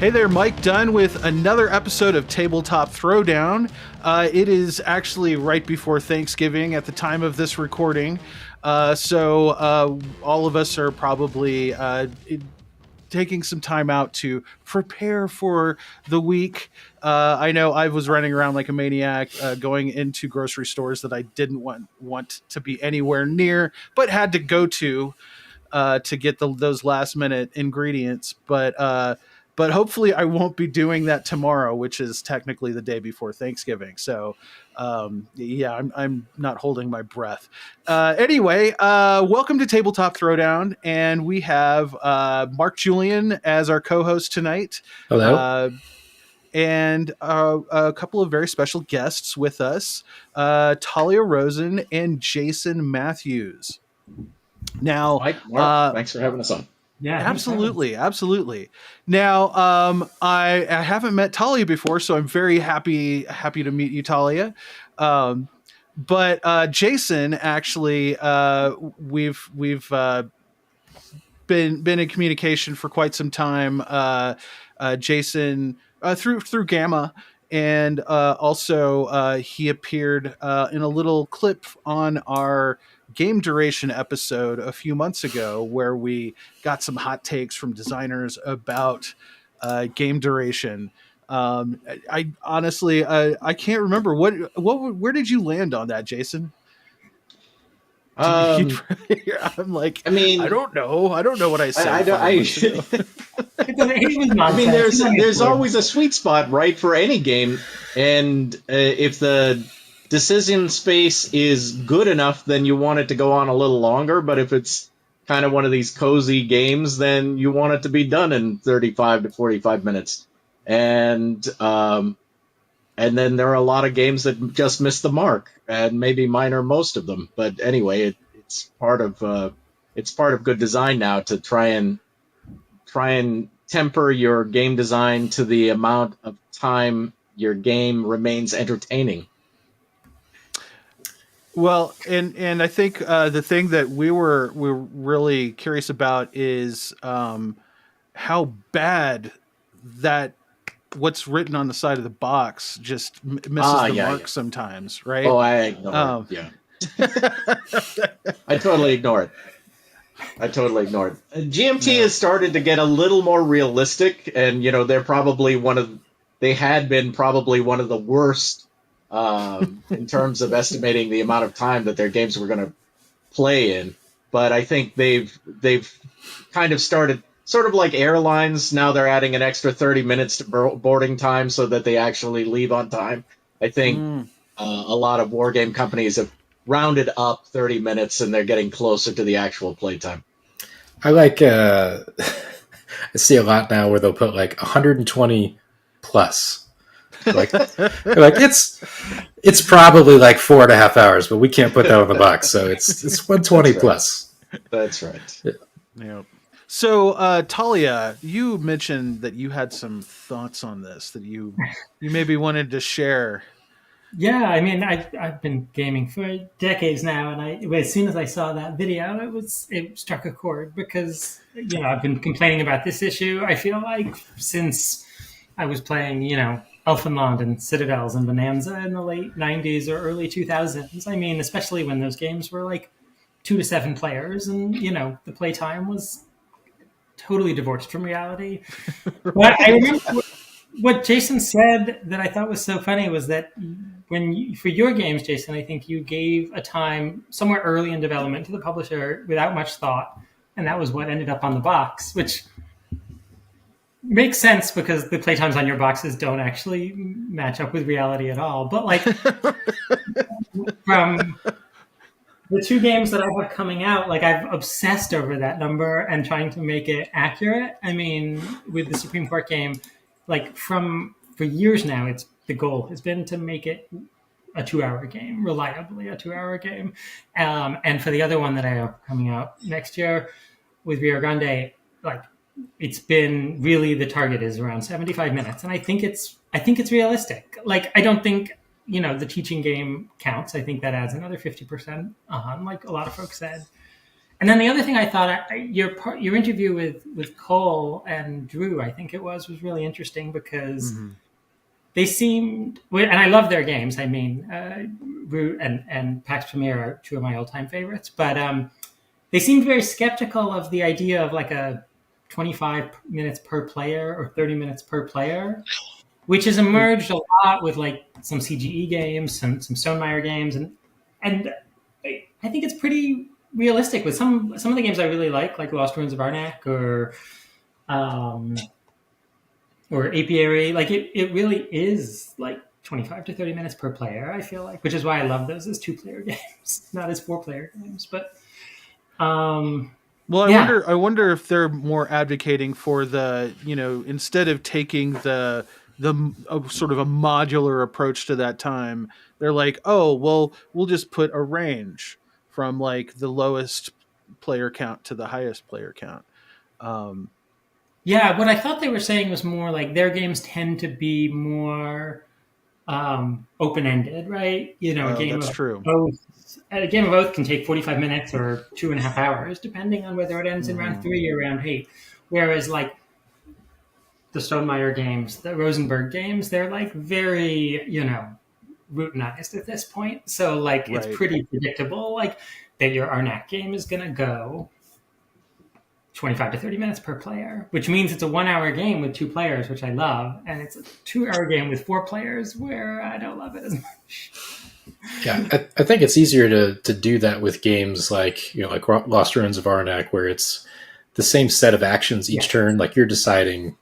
Hey there, Mike Dunn with another episode of Tabletop Throwdown. It is actually right before Thanksgiving at the time of this recording, so all of us are probably taking some time out to prepare for the week. I know I was running around like a maniac, going into grocery stores that I didn't want to be anywhere near, but had to go to get those last minute ingredients. But hopefully I won't be doing that tomorrow, which is technically the day before Thanksgiving. So yeah, I'm not holding my breath. Anyway, welcome to Tabletop Throwdown, and we have Mark Julian as our co-host tonight. Hello. And a couple of very special guests with us, Talia Rosen and Jason Matthews. Now, Mike, Mark, thanks for having us on. Yeah, absolutely. Now, I haven't met Talia before, so I'm very happy to meet you, Talia. But Jason, actually, we've been in communication for quite some time. Jason through Gamma. And also, he appeared in a little clip on our game duration episode a few months ago, where we got some hot takes from designers about game duration. I honestly, I can't remember where did you land on that, Jason? I'm like, I mean, I don't know what I said. I mean, there's always a sweet spot, right, for any game, and if the decision space is good enough, then you want it to go on a little longer. But if it's kind of one of these cozy games, then you want it to be done in 35 to 45 minutes. And then there are a lot of games that just miss the mark, and maybe mine are most of them. But anyway, it's part of good design now to try and temper your game design to the amount of time your game remains entertaining. Well, and I think the thing that we're really curious about is how bad that what's written on the side of the box just misses the mark sometimes, right? Oh, I ignore it. Yeah. I totally ignore it. GMT has started to get a little more realistic, and they had been probably one of the worst in terms of estimating the amount of time that their games were going to play in. But I think they've kind of started, sort of like airlines. Now they're adding an extra 30 minutes to boarding time so that they actually leave on time. I think a lot of wargame companies have rounded up 30 minutes, and they're getting closer to the actual playtime. I like I see a lot now where they'll put like 120 plus. Like it's probably like 4.5 hours, but we can't put that on the box, so it's 120 plus. That's right. Yeah. So, Talia, you mentioned that you had some thoughts on this that you maybe wanted to share. Yeah, I mean, I've been gaming for decades now, and as soon as I saw that video, it struck a chord, because I've been complaining about this issue. I feel like since I was playing Elfenland and Citadels and Bonanza in the late 90s or early 2000s. I mean, especially when those games were like 2 to 7 players, and the playtime was totally divorced from reality. But I remember what Jason said that I thought was so funny was that for your games, Jason, I think you gave a time somewhere early in development to the publisher without much thought, and that was what ended up on the box, which makes sense because the playtimes on your boxes don't actually match up with reality at all. But like from the 2 games that I have coming out, like I've obsessed over that number and trying to make it accurate. I mean, with the Supreme Court game, like for years now, the goal has been to make it a 2-hour game, reliably a 2-hour game. And for the other one that I have coming out next year with Rio Grande, like it's been really, the target is around 75 minutes. And I think it's realistic. Like, I don't think, the teaching game counts. I think that adds another 50% on, like a lot of folks said. And then the other thing I thought, your interview with Cole and Drew, I think it was really interesting because they seemed, and I love their games. I mean, Root and PAX Premier are two of my all-time favorites, but they seemed very skeptical of the idea of like a 25 minutes per player or 30 minutes per player, which has emerged a lot with like some CGE games, some Stonemaier games, and I think it's pretty realistic with some of the games I really like Lost Ruins of Arnak or Apiary. Like it really is like 25 to 30 minutes per player, I feel like, which is why I love those as 2-player games, not as 4-player games. But well, I wonder if they're more advocating for the, instead of taking the sort of a modular approach to that time, they're like, oh, well, we'll just put a range from like the lowest player count to the highest player count. Yeah, what I thought they were saying was more like their games tend to be more open-ended, right? A game that's of true. A game of Oath can take 45 minutes or 2.5 hours, depending on whether it ends in round 3 or round 8. Whereas like the Stonemaier games, the Rosenberg games, they're like very, routinized at this point. So like it's pretty predictable, like that your Arnak game is going to go 25 to 30 minutes per player, which means it's a 1-hour game with 2 players, which I love. And it's a 2-hour game with 4 players where I don't love it as much. Yeah, I think it's easier to do that with games like, like Lost Ruins of Arnak, where it's the same set of actions each turn. Like you're deciding,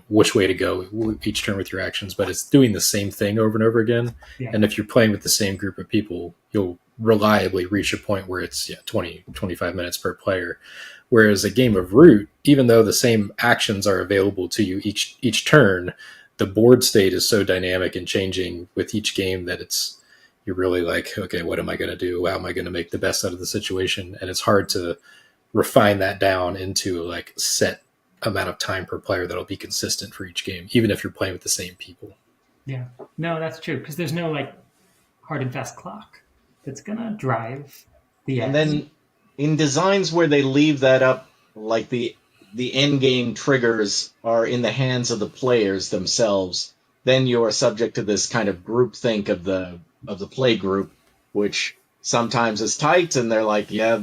which way to go each turn with your actions, but it's doing the same thing over and over again. Yeah. And if you're playing with the same group of people, you'll reliably reach a point where it's 20, 25 minutes per player. Whereas a game of Root, even though the same actions are available to you each turn, the board state is so dynamic and changing with each game that you're really like, okay, what am I going to do? How am I going to make the best out of the situation? And it's hard to refine that down into like set amount of time per player that'll be consistent for each game, even if you're playing with the same people. Yeah, no, that's true, because there's no like hard and fast clock that's going to drive the end. And then in designs where they leave that up, like the end game triggers are in the hands of the players themselves, then you are subject to this kind of groupthink of the play group, which sometimes is tight, and they're like, yeah,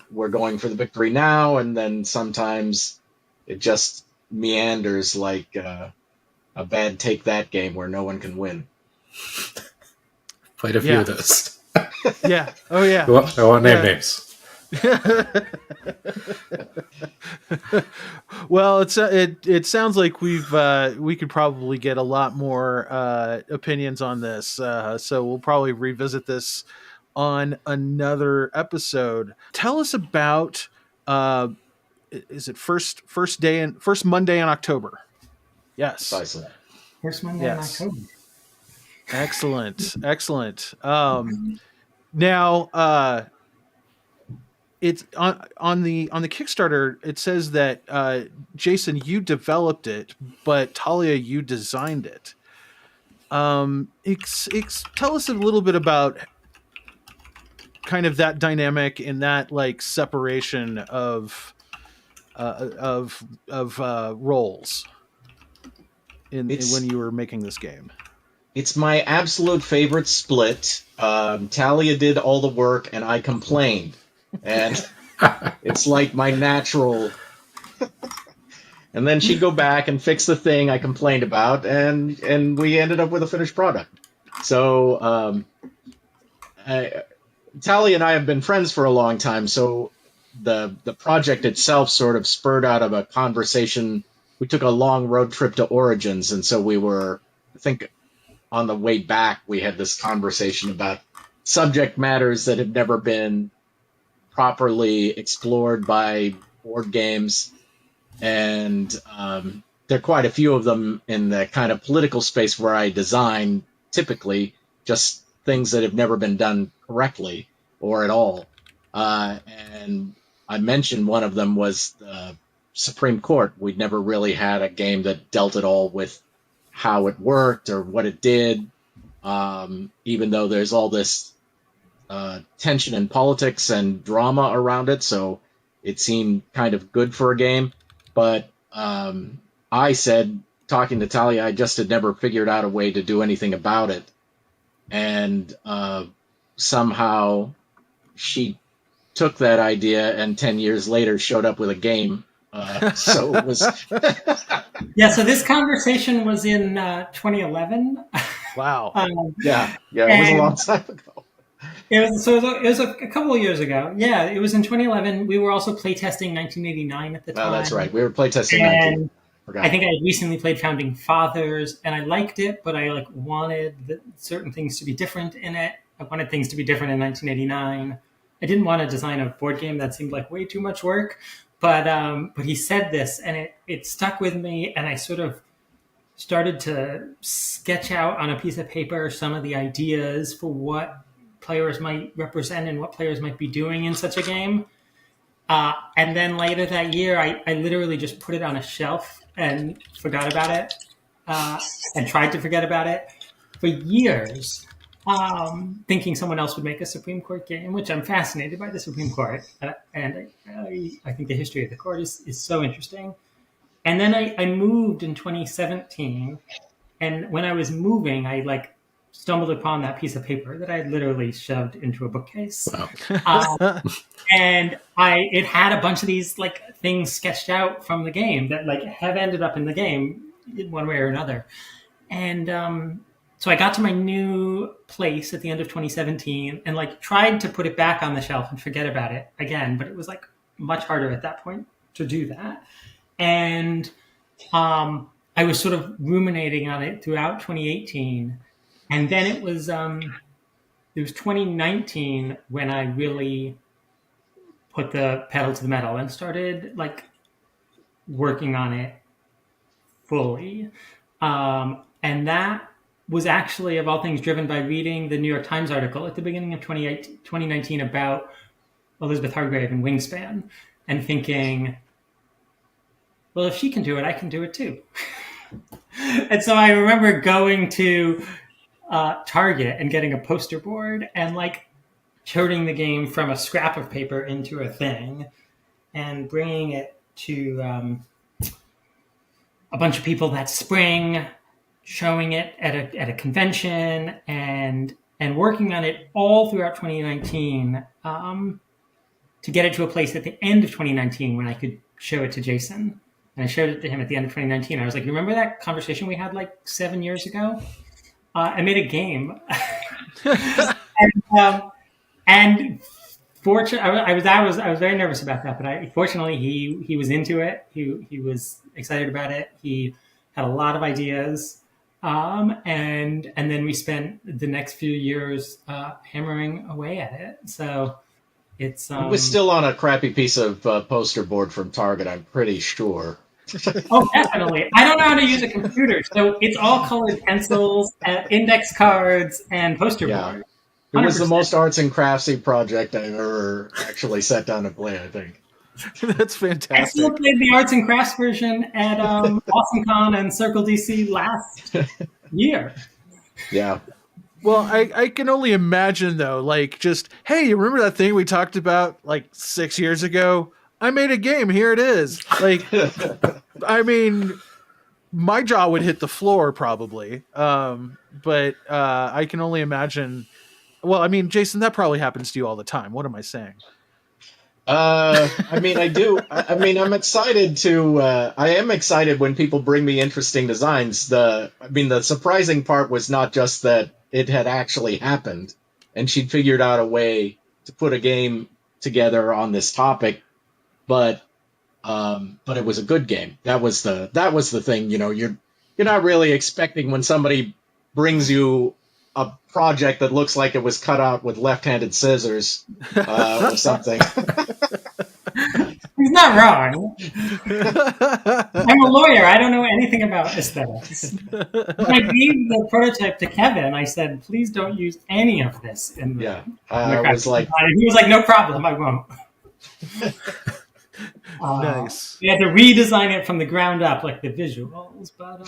we're going for the victory now, and then sometimes it just meanders like a bad Take That game where no one can win. Played a few of those. Yeah. Oh, yeah. I won't name names. Well, it sounds like we could probably get a lot more opinions on this, so we'll probably revisit this on another episode. Tell us about is it first Monday in October? Yes, precisely. First Monday in October. Excellent. Now it's on the Kickstarter. It says that Jason, you developed it, but Talia, you designed it. Tell us a little bit about kind of that dynamic and that like separation of roles in when you were making this game. It's my absolute favorite split. Talia did all the work, and I complained. And it's like my natural. And then she'd go back and fix the thing I complained about, and we ended up with a finished product. So Talia and I have been friends for a long time, so the project itself sort of spurred out of a conversation. We took a long road trip to Origins, and so we were, I think, on the way back, we had this conversation about subject matters that have never been properly explored by board games. And there are quite a few of them in the kind of political space where I design, typically just things that have never been done correctly or at all. And I mentioned one of them was the Supreme Court. We'd never really had a game that dealt at all with how it worked or what it did, even though there's all this tension and politics and drama around it, so it seemed kind of good for a game. But I said, talking to Talia, I just had never figured out a way to do anything about it. And somehow she took that idea and 10 years later showed up with a game. So it was... Yeah, so this conversation was in 2011. Wow. Yeah, it was a long time ago. It was a couple of years ago. Yeah, it was in 2011. We were also playtesting 1989 at the time. Oh, that's right. We were playtesting 19. I think I had recently played Founding Fathers, and I liked it, but I wanted certain things to be different in it. I wanted things to be different in 1989. I didn't want to design a board game that seemed like way too much work, but he said this, and it stuck with me, and I sort of started to sketch out on a piece of paper some of the ideas for what players might represent and what players might be doing in such a game. And then later that year, I literally just put it on a shelf and forgot about it, and tried to forget about it for years, thinking someone else would make a Supreme Court game, which I'm fascinated by the Supreme Court. And I think the history of the court is so interesting. And then I moved in 2017. And when I was moving, I stumbled upon that piece of paper that I had literally shoved into a bookcase. Wow. And it had a bunch of these things sketched out from the game that have ended up in the game in one way or another. And so I got to my new place at the end of 2017 and tried to put it back on the shelf and forget about it again, but it was much harder at that point to do that. And I was sort of ruminating on it throughout 2018. And then it was 2019 when I really put the pedal to the metal and started working on it fully. And that was actually, of all things, driven by reading the New York Times article at the beginning of 2019 about Elizabeth Hargrave and Wingspan, and thinking, well, if she can do it, I can do it too. And so I remember going to Target and getting a poster board and turning the game from a scrap of paper into a thing and bringing it to a bunch of people that spring, showing it at a convention and working on it all throughout 2019 to get it to a place at the end of 2019 when I could show it to Jason. And I showed it to him at the end of 2019. I was like, you remember that conversation we had 7 years ago? I made a game. And fortunately, I was very nervous about that, but fortunately he was into it. He was excited about it. He had a lot of ideas. And then we spent the next few years hammering away at it. So it's it was still on a crappy piece of poster board from Target, I'm pretty sure. Oh, definitely. I don't know how to use a computer, so it's all colored pencils, index cards, and poster board. It was the most arts and craftsy project I've ever actually sat down and played, I think. That's fantastic. I still played the arts and crafts version at AwesomeCon and Circle DC last year. Yeah. Well, I can only imagine, though, hey, you remember that thing we talked about 6 years ago? I made a game. Here it is. I mean, my jaw would hit the floor probably. But I can only imagine. Well, I mean, Jason, that probably happens to you all the time. What am I saying? I mean, I do. I mean, I'm excited to. I am excited when people bring me interesting designs. The surprising part was not just that it had actually happened, and she'd figured out a way to put a game together on this topic, but it was a good game. That was the thing. You're not really expecting when somebody brings you a project that looks like it was cut out with left-handed scissors or something. He's not wrong. I'm a lawyer. I don't know anything about aesthetics. When I gave the prototype to Kevin, I said, please don't use any of this. In the I was like... He was like, no problem, I won't. Nice. We had to redesign it from the ground up, like the visuals. But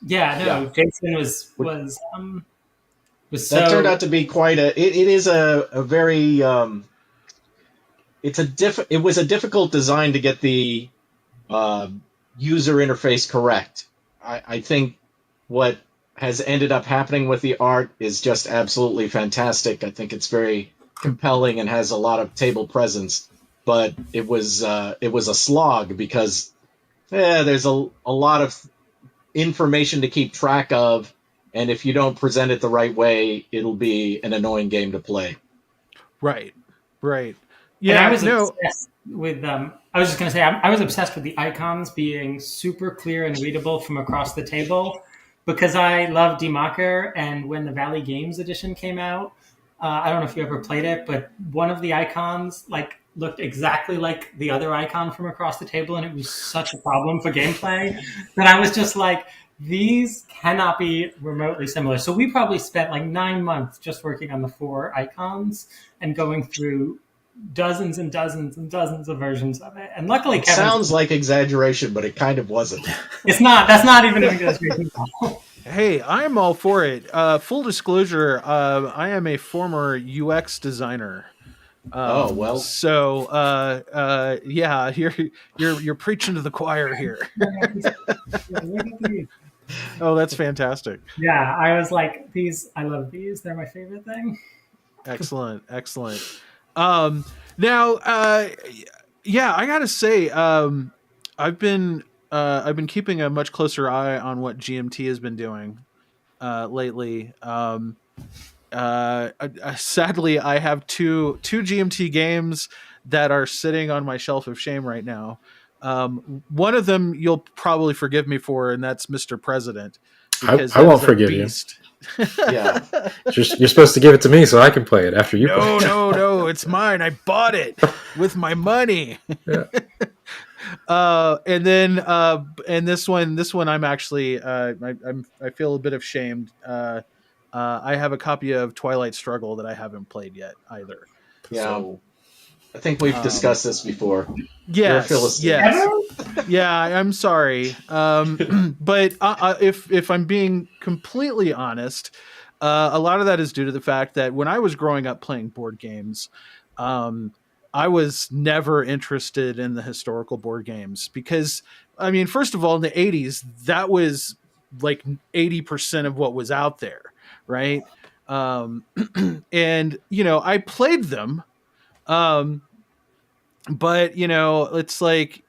Jason was That turned out to be quite a. It is a very. It was a difficult design to get the user interface correct. I think what has ended up happening with the art is just absolutely fantastic. I think it's very compelling and has a lot of table presence. But it was a slog because there's a lot of information to keep track of, and if you don't present it the right way, it'll be an annoying game to play. Right. Yeah, and I was obsessed with. I was just going to say, I was obsessed with the icons being super clear and readable from across the table, because I love Demacher, and when the Valley Games edition came out, I don't know if you ever played it, but one of the icons looked exactly like the other icon from across the table, and it was such a problem for gameplay that I was just like, these cannot be remotely similar. So we probably spent 9 months just working on the 4 icons and going through dozens and dozens and dozens of versions of it. And luckily, it sounds like exaggeration, but it kind of wasn't. It's not. That's not even an exaggeration. Hey, I'm all for it. Full disclosure, I am a former UX designer. Oh well. So yeah, you're preaching to the choir here. Oh, that's fantastic. Yeah, I was like, I love these. They're my favorite thing. Excellent. Now, yeah, I gotta say, I've been keeping a much closer eye on what GMT has been doing lately. Sadly, I have two GMT games that are sitting on my shelf of shame right now. One of them you'll probably forgive me for, and that's Mr. President. Because I won't forgive you. Yeah, you're supposed to give it to me so I can play it after you. No, no, it's mine. I bought it with my money. Yeah. And then and this one, I'm actually I feel a bit ashamed. I have a copy of Twilight Struggle that I haven't played yet either. Yeah. So, I think we've discussed this before. Yes. Yeah, I'm sorry. But if I'm being completely honest, a lot of that is due to the fact that when I was growing up playing board games, I was never interested in the historical board games because, I mean, first of all, in the 80s, that was 80% of what was out there, right? And, I played them. But it's like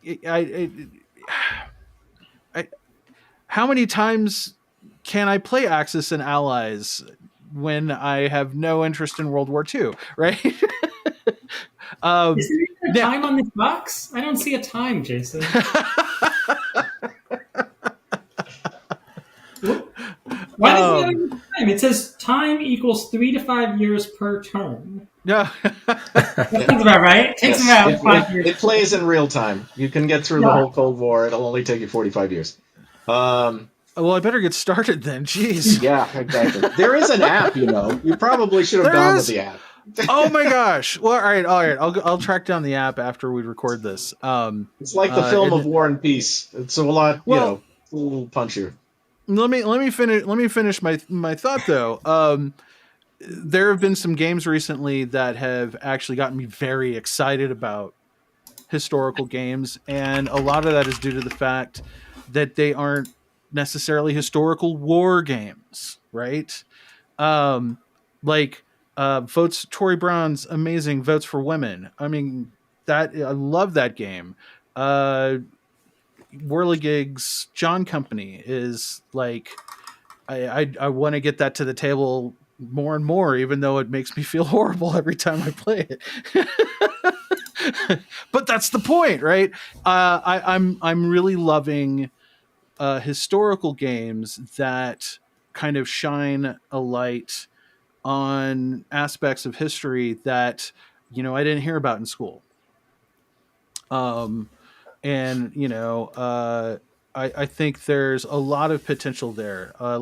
how many times can I play Axis and Allies when I have no interest in World War II, right? Is there a time on this box? I don't see a time, Jason. Why does it have time? It says time equals 3 to 5 years per turn. No. That sounds about right. It takes about 5 years. It plays in real time. You can get through the whole Cold War. It'll only take you 45 years. Well, I better get started then. Jeez. Yeah, exactly. There is an app, You probably should have gone with the app. Oh my gosh. Well, all right. I'll track down the app after we record this. It's like the film of War and Peace. It's a lot, a little punchier. Let me finish my thought though. There have been some games recently that have actually gotten me very excited about historical games, and a lot of that is due to the fact that they aren't necessarily historical war games, right? Votes Tory Brown's amazing Votes for Women. I mean, I love that game. Whirligig's John Company is I want to get that to the table more and more, even though it makes me feel horrible every time I play it. But that's the point, right? I'm really loving historical games that kind of shine a light on aspects of history that I didn't hear about in school. I think there's a lot of potential there. I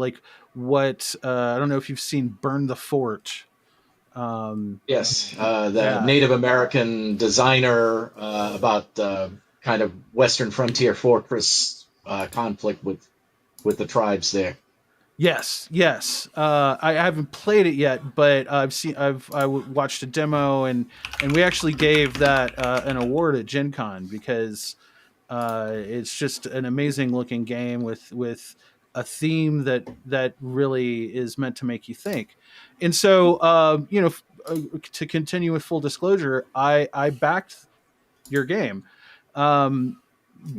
don't know if you've seen Burn the Fort. Yes, Native American designer about kind of Western frontier fortress conflict with the tribes there. Yes, yes. I haven't played it yet, but watched a demo, and we actually gave that an award at Gen Con because it's just an amazing looking game with a theme that really is meant to make you think. And so, to continue with full disclosure, I backed your game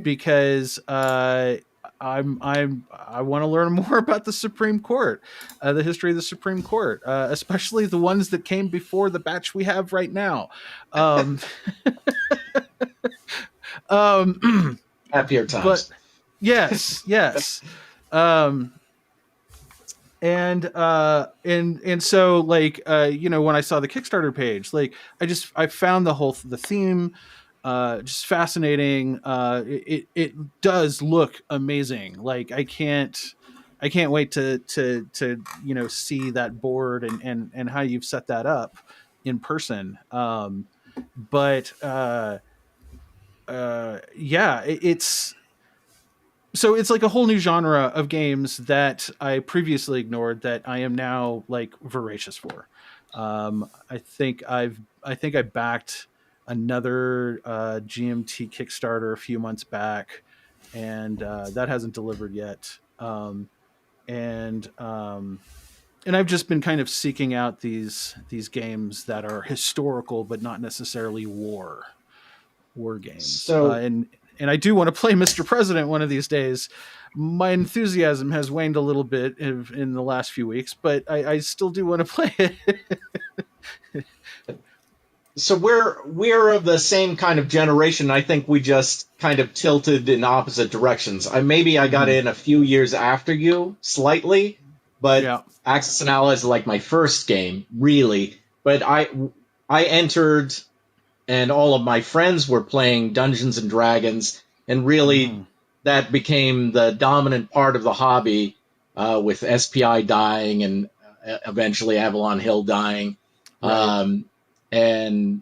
because I want to learn more about the Supreme Court, the history of the Supreme Court, especially the ones that came before the batch we have right now. Um, Happier but times. yes, yes. Um, and so like when I saw the Kickstarter page, like I found the theme just fascinating. It does look amazing. Like I can't wait to see that board and how you've set that up in person. But yeah, it's like a whole new genre of games that I previously ignored that I am now like voracious for. I think I backed another GMT Kickstarter a few months back, and that hasn't delivered yet. And I've just been kind of seeking out these games that are historical but not necessarily war games. So And I do want to play Mr. President one of these days. My enthusiasm has waned a little bit in the last few weeks, but I still do want to play it. so we're of the same kind of generation. I think we just kind of tilted in opposite directions. I got in a few years after you, slightly, but Yeah. Axis and Allies is like my first game, really. But I entered, and all of my friends were playing Dungeons and Dragons, and really that became the dominant part of the hobby, with SPI dying and eventually Avalon Hill dying. Right. And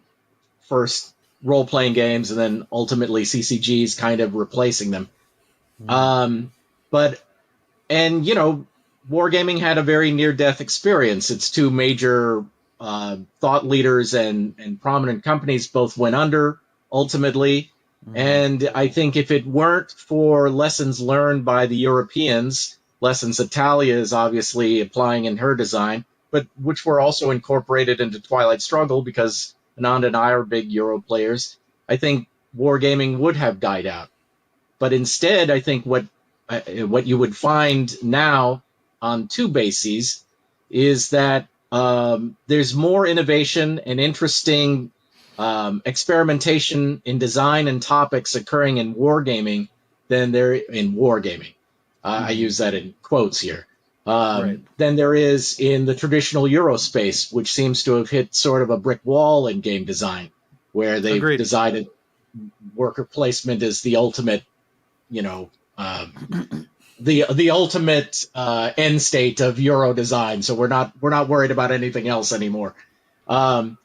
first role playing games, and then ultimately CCGs kind of replacing them. But and wargaming had a very near death experience. Its two major thought leaders and prominent companies both went under ultimately. And I think if it weren't for lessons learned by the Europeans, lessons that Talia is obviously applying in her design, but which were also incorporated into Twilight Struggle because Anand and I are big Euro players, I think wargaming would have died out. But instead, I think what you would find now on two bases is that there's more innovation and interesting experimentation in design and topics occurring in wargaming than there in wargaming. I use that in quotes here. Right. Than there is in the traditional Euro space, which seems to have hit sort of a brick wall in game design, where they've Agreed. decided worker placement is the ultimate, the ultimate end state of Euro design. So we're not worried about anything else anymore. Well,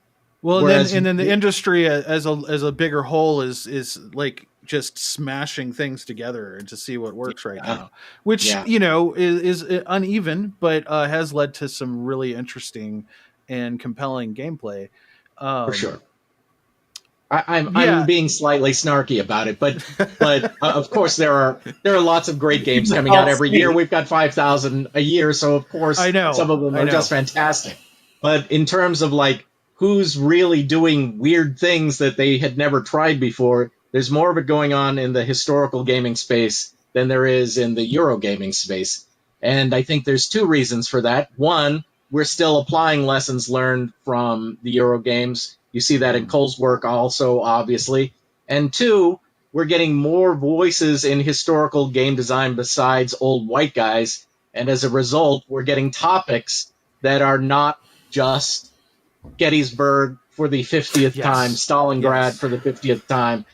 and then the industry as a bigger whole is like just smashing things together to see what works right now, which is uneven, but has led to some really interesting and compelling gameplay. For sure. I'm being slightly snarky about it, but of course there are lots of great games coming out every year. We've got 5,000 a year, so of course some of them are just fantastic. But in terms of like who's really doing weird things that they had never tried before, there's more of it going on in the historical gaming space than there is in the Euro gaming space. And I think there's two reasons for that. One, we're still applying lessons learned from the Euro games. You see that in Cole's work also, obviously. And two, we're getting more voices in historical game design besides old white guys. And as a result, we're getting topics that are not just Gettysburg for the 50th time, Stalingrad for the 50th time.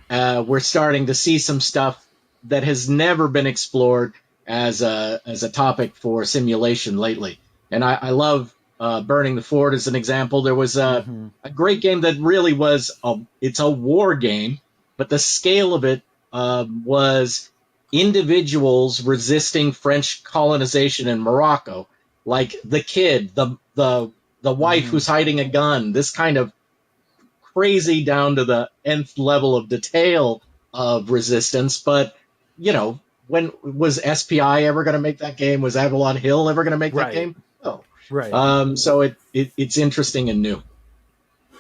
We're starting to see some stuff that has never been explored as a topic for simulation lately. And I love Burning the Fort as an example. There was a great game that really was it's a war game, but the scale of it was individuals resisting French colonization in Morocco, like the kid, the wife who's hiding a gun, this kind of crazy down to the nth level of detail of resistance. But, when was SPI ever going to make that game? Was Avalon Hill ever going to make that game? No. Right. So it's interesting and new.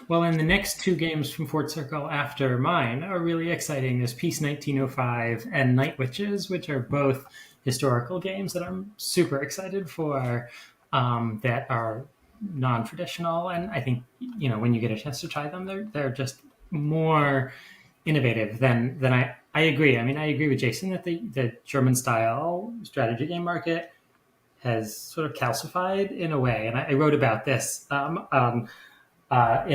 Well, and the next two games from Fort Circle after mine are really exciting. There's Peace 1905 and Night Witches, which are both historical games that I'm super excited for, that are non-traditional. And I think, when you get a chance to try them, they're just more innovative than I agree. I mean, I agree with Jason that the German-style strategy game market has sort of calcified in a way. And I wrote about this in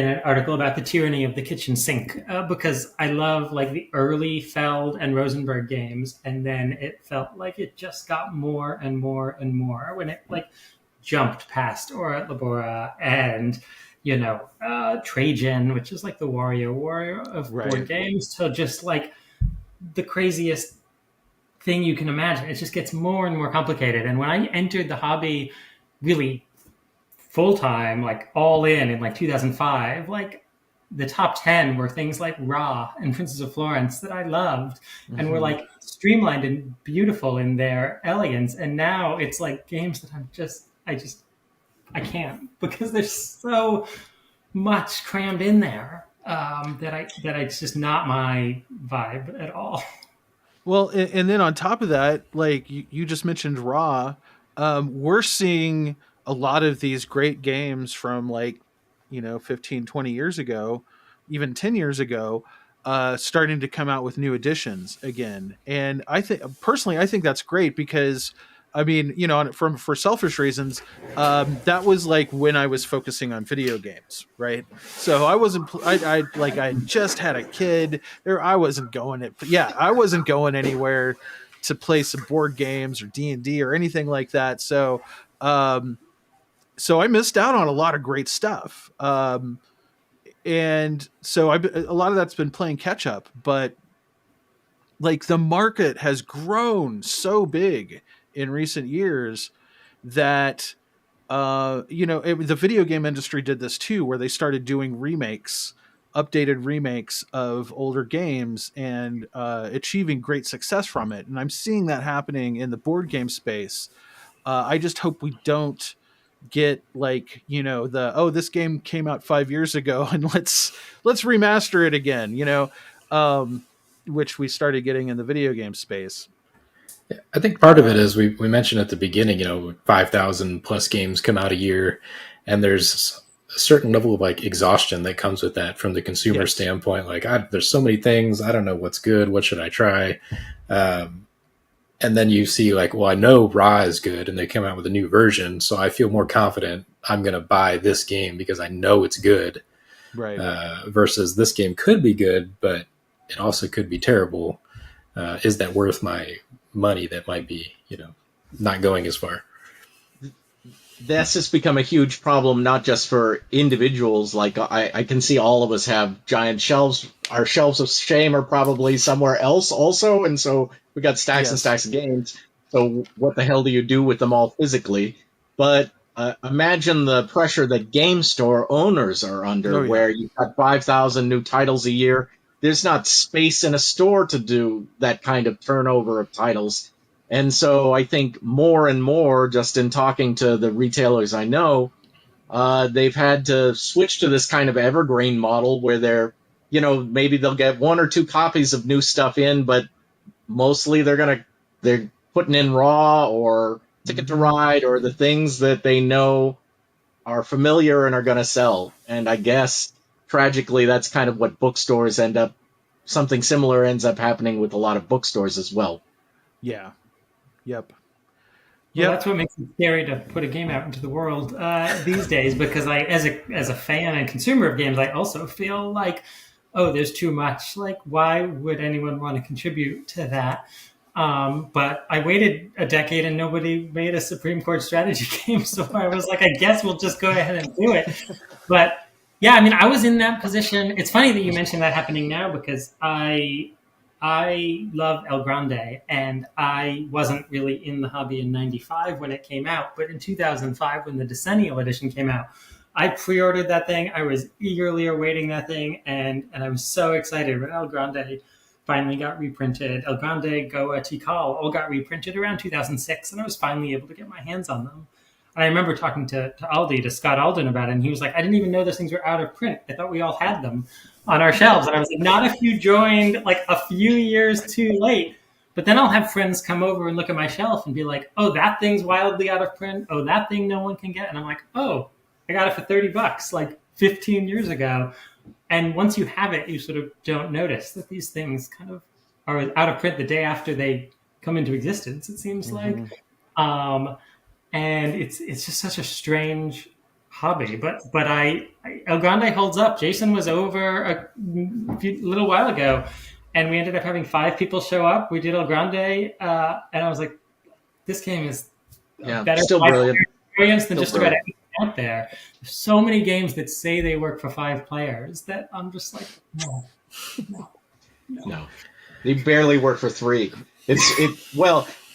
an article about the tyranny of the kitchen sink, because I love like the early Feld and Rosenberg games, and then it felt like it just got more and more and more when it like jumped past Ora et Labora and Trajan, which is like the warrior of board games, to just like the craziest thing you can imagine. It just gets more and more complicated. And when I entered the hobby really full-time, like all in like 2005, like the top 10 were things like Ra and Princess of Florence that I loved and were like streamlined and beautiful in their elegance. And now it's like games that I can't, because there's so much crammed in there that it's just not my vibe at all. Well, and then on top of that, like you just mentioned Raw, we're seeing a lot of these great games from 15, 20 years ago, even 10 years ago, starting to come out with new editions again. And I think that's great because, I mean, for selfish reasons, that was like when I was focusing on video games, right? So I wasn't, I just had a kid there. I wasn't going anywhere to play some board games or D&D or anything like that. So I missed out on a lot of great stuff. And so a lot of that's been playing catch up, but like the market has grown so big in recent years that, the video game industry did this too, where they started doing updated remakes of older games and achieving great success from it. And I'm seeing that happening in the board game space. I just hope we don't get this game came out 5 years ago and let's remaster it again, which we started getting in the video game space. I think part of it is we mentioned at the beginning, 5,000 plus games come out a year, and there's a certain level of like exhaustion that comes with that from the consumer standpoint. Like, there's so many things, I don't know what's good, what should I try? And then you see like, well, I know Ra is good and they come out with a new version, so I feel more confident I'm going to buy this game because I know it's good. Right. Versus this game could be good, but it also could be terrible. Is that worth my money that might be, not going as far? This has become a huge problem, not just for individuals. Like I can see all of us have giant shelves. Our shelves of shame are probably somewhere else also. And so we got stacks and stacks of games. So what the hell do you do with them all physically? But imagine the pressure that game store owners are under, where you've got 5,000 new titles a year. There's not space in a store to do that kind of turnover of titles. And so I think more and more, just in talking to the retailers I know, they've had to switch to this kind of evergreen model where they're, maybe they'll get 1 or 2 copies of new stuff in, but mostly they're putting in Raw or Ticket to Ride or the things that they know are familiar and are going to sell. And I guess tragically, that's kind of what bookstores something similar ends up happening with a lot of bookstores as well. Yeah. Yep. Well, that's what makes it scary to put a game out into the world these days, because as a fan and consumer of games, I also feel like, oh, there's too much. Like, why would anyone want to contribute to that? But I waited a decade and nobody made a Supreme Court strategy game. So I was like, I guess we'll just go ahead and do it. But yeah, I mean, I was in that position. It's funny that you mentioned that happening now, because I I love El Grande, and I wasn't really in the hobby in '95 when it came out, but in 2005 when the Decennial Edition came out, I pre-ordered that thing. I was eagerly awaiting that thing, and I was so excited when El Grande finally got reprinted. El Grande, Goa, Tikal all got reprinted around 2006, and I was finally able to get my hands on them. And I remember talking to Scott Alden about it, and he was like, I didn't even know those things were out of print. I thought we all had them on our shelves. And I was like, not if you joined like a few years too late. But then I'll have friends come over and look at my shelf and be like, oh, that thing's wildly out of print. Oh, that thing no one can get. And I'm like, oh, I got it for $30 like 15 years ago. And once you have it, you sort of don't notice that these things kind of are out of print the day after they come into existence, it seems like. And it's just such a strange hobby. But El Grande holds up. Jason was over a little while ago, and we ended up having 5 people show up. We did El Grande, and I was like, this game is better still brilliant experience than just about anything out there. There's so many games that say they work for 5 players that I'm just like, no. They barely work for 3.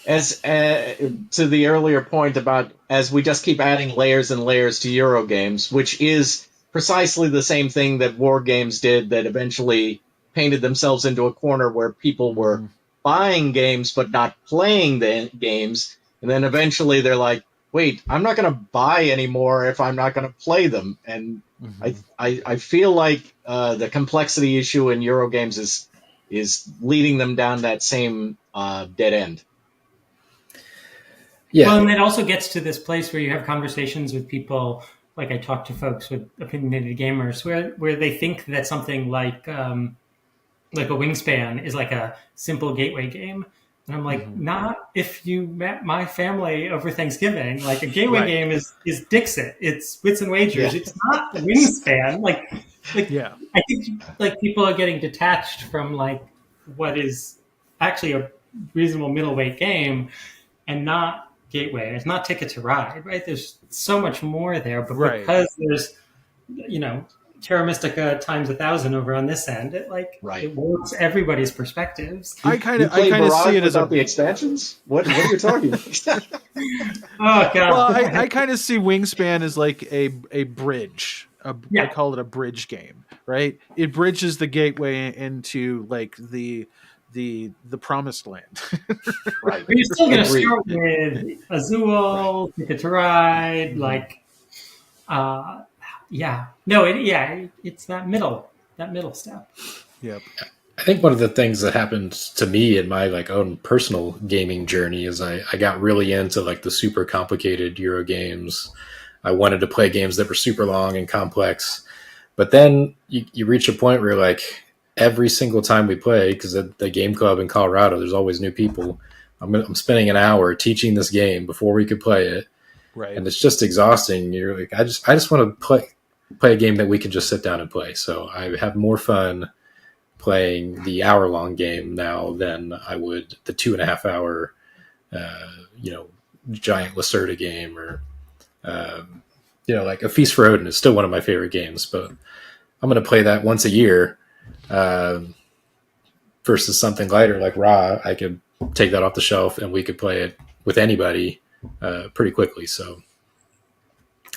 As to the earlier point about as we just keep adding layers and layers to Euro games, which is precisely the same thing that war games did, that eventually painted themselves into a corner where people were buying games but not playing the games, and then eventually they're like, wait, I'm not going to buy anymore if I'm not going to play them. And I feel like the complexity issue in Euro games is leading them down that same dead end. Yeah. Well, and it also gets to this place where you have conversations with people, like I talk to folks with opinionated gamers, where they think that something like a Wingspan is like a simple gateway game. And I'm like, not if you met my family over Thanksgiving. Like a gateway game is Dixit. It's Wits and Wagers. Yeah. It's not Wingspan. I think like people are getting detached from like what is actually a reasonable middleweight game and not gateway. It's not Ticket to Ride, right? There's so much more there, but because there's, Terra Mystica times 1,000 over on this end, it works everybody's perspectives. I kind of see it as the expansions. What are you talking about? Oh god! Well, I kind of see Wingspan as like a bridge. I call it a bridge game, right? It bridges the gateway into like the promised land. Right. But you're still going to start with Azul, Ticket to Ride, it's that middle step. Yep. I think one of the things that happened to me in my like own personal gaming journey is I got really into like the super complicated Euro games. I wanted to play games that were super long and complex, but then you reach a point where like every single time we play, because at the game club in Colorado, there's always new people. I'm spending an hour teaching this game before we could play it, right? And it's just exhausting. You're like, I just want to play a game that we can just sit down and play. So I have more fun playing the hour-long game now than I would the 2.5 hour, giant Lacerda game or, like A Feast for Odin is still one of my favorite games, but I'm going to play that once a year. Versus something lighter like Ra, I could take that off the shelf and we could play it with anybody pretty quickly. So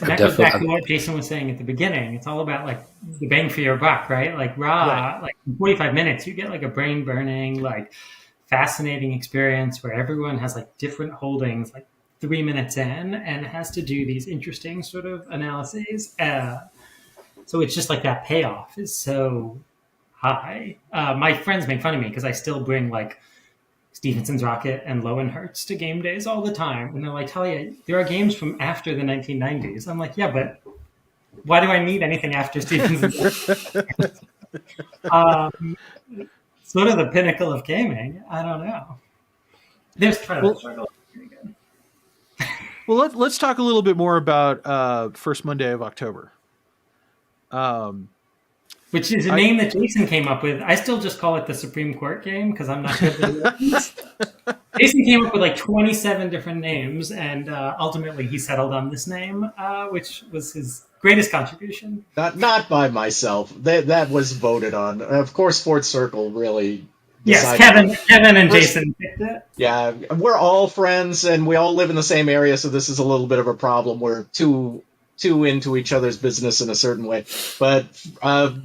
that goes back to what Jason was saying at the beginning. It's all about like the bang for your buck, right? Like Ra, like in 45 minutes, you get like a brain burning, like fascinating experience where everyone has like different holdings, like 3 minutes in, and has to do these interesting sort of analyses. So it's just like that payoff is so high. My friends make fun of me because I still bring like Stephenson's Rocket and Lowenhertz to game days all the time. And they're like, Talia, there are games from after the 1990s. I'm like, yeah, but why do I need anything after Stephenson's? Sort of the pinnacle of gaming. I don't know. There's Twilight Struggle. Well, let's talk a little bit more about First Monday of October. Which is a name that Jason came up with. I still just call it the Supreme Court game because I'm not good with names. Jason came up with like 27 different names, and ultimately he settled on this name, which was his greatest contribution. Not by myself. That was voted on. Of course, Fort Circle really Yes, decided. Kevin and Jason picked it. Yeah, we're all friends and we all live in the same area, so this is a little bit of a problem. We're too into each other's business in a certain way. But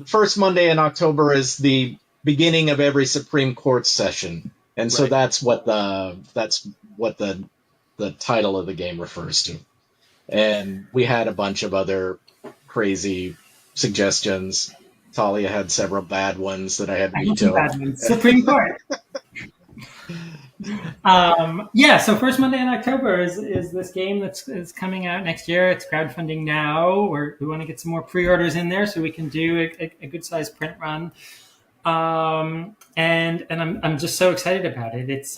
first Monday in October is the beginning of every Supreme Court session, and so Right. that's what the title of the game refers to. And we had a bunch of other crazy suggestions. Talia had several bad ones that I had to I have some veto. bad ones. Supreme Court. So first Monday in October is this game that's coming out next year. It's crowdfunding now. We want to get some more pre-orders in there so we can do a good sized print run. And I'm just so excited about it. It's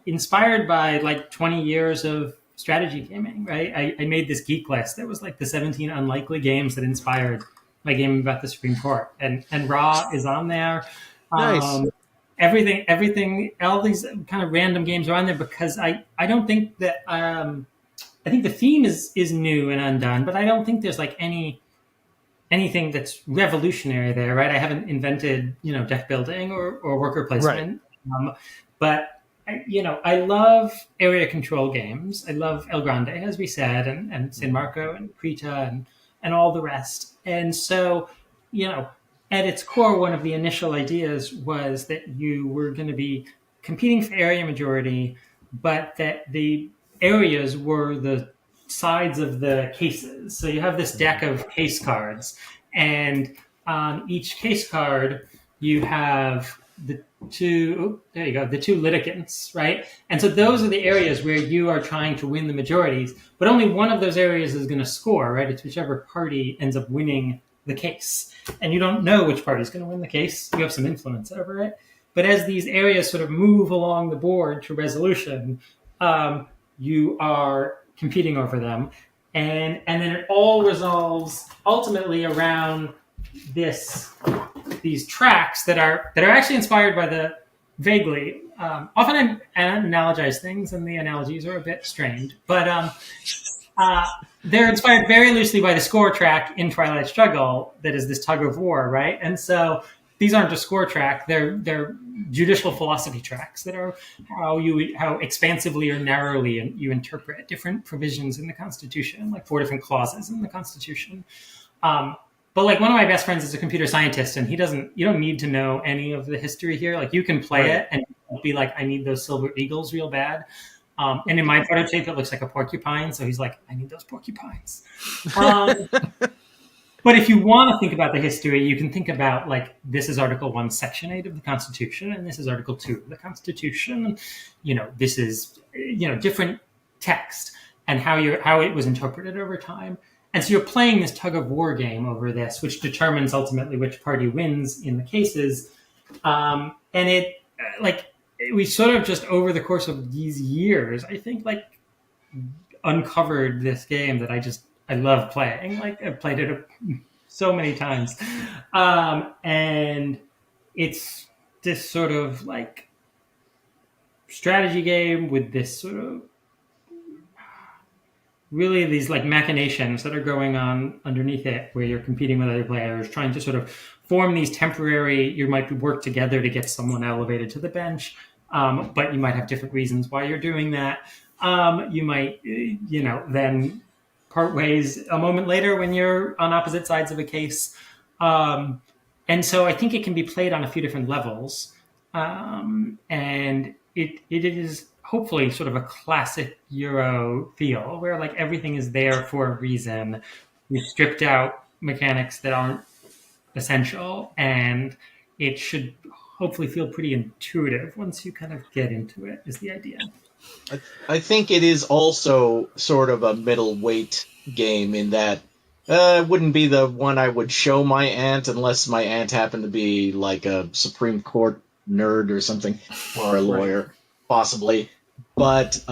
inspired by like 20 years of strategy gaming, right? I made this geek list that was like the 17 unlikely games that inspired my game about the Supreme Court, and Raw is on there. Nice. Everything, all these kind of random games are on there because I don't think that I think the theme is new and undone, but I don't think there's like anything that's revolutionary there, right? I haven't invented deck building or worker placement, but I love area control games. I love El Grande, as we said, and San Marco and Krita and all the rest. And so, at its core, one of the initial ideas was that you were going to be competing for area majority, but that the areas were the sides of the cases. So you have this deck of case cards, and on each case card, you have the two litigants, right? And so those are the areas where you are trying to win the majorities, but only one of those areas is going to score, right? It's whichever party ends up winning the case. And you don't know which party is going to win the case. You have some influence over it. But as these areas sort of move along the board to resolution, you are competing over them. And then it all resolves ultimately around these tracks that are actually inspired by the vaguely. Often I analogize things, and the analogies are a bit strained, but they're inspired very loosely by the score track in Twilight Struggle that is this tug of war, right? And so these aren't just score track; they're judicial philosophy tracks that are how expansively or narrowly you interpret different provisions in the Constitution, like 4 different clauses in the Constitution. But like one of my best friends is a computer scientist, and you don't need to know any of the history here. Like you can play it and be like, I need those silver eagles real bad. And in my prototype, it looks like a porcupine. So he's like, I need those porcupines. But if you want to think about the history, you can think about like, this is Article 1, Section 8 of the Constitution, and this is Article 2 of the Constitution. This is, different text and how it was interpreted over time. And so you're playing this tug of war game over this, which determines ultimately which party wins in the cases. And we sort of just over the course of these years, I think uncovered this game that I love playing. Like I've played it so many times. And it's this sort of like strategy game with this sort of really these like machinations that are going on underneath it, where you're competing with other players, trying to sort of form these temporary, you might work together to get someone elevated to the bench, but you might have different reasons why you're doing that. You might, then part ways a moment later when you're on opposite sides of a case. And so I think it can be played on a few different levels. And it is hopefully sort of a classic Euro feel where like everything is there for a reason. We've stripped out mechanics that aren't essential, and it should hopefully feel pretty intuitive once you kind of get into it, is the idea. I think it is also sort of a middleweight game in that it wouldn't be the one I would show my aunt unless my aunt happened to be like a Supreme Court nerd or something, or a lawyer, possibly. But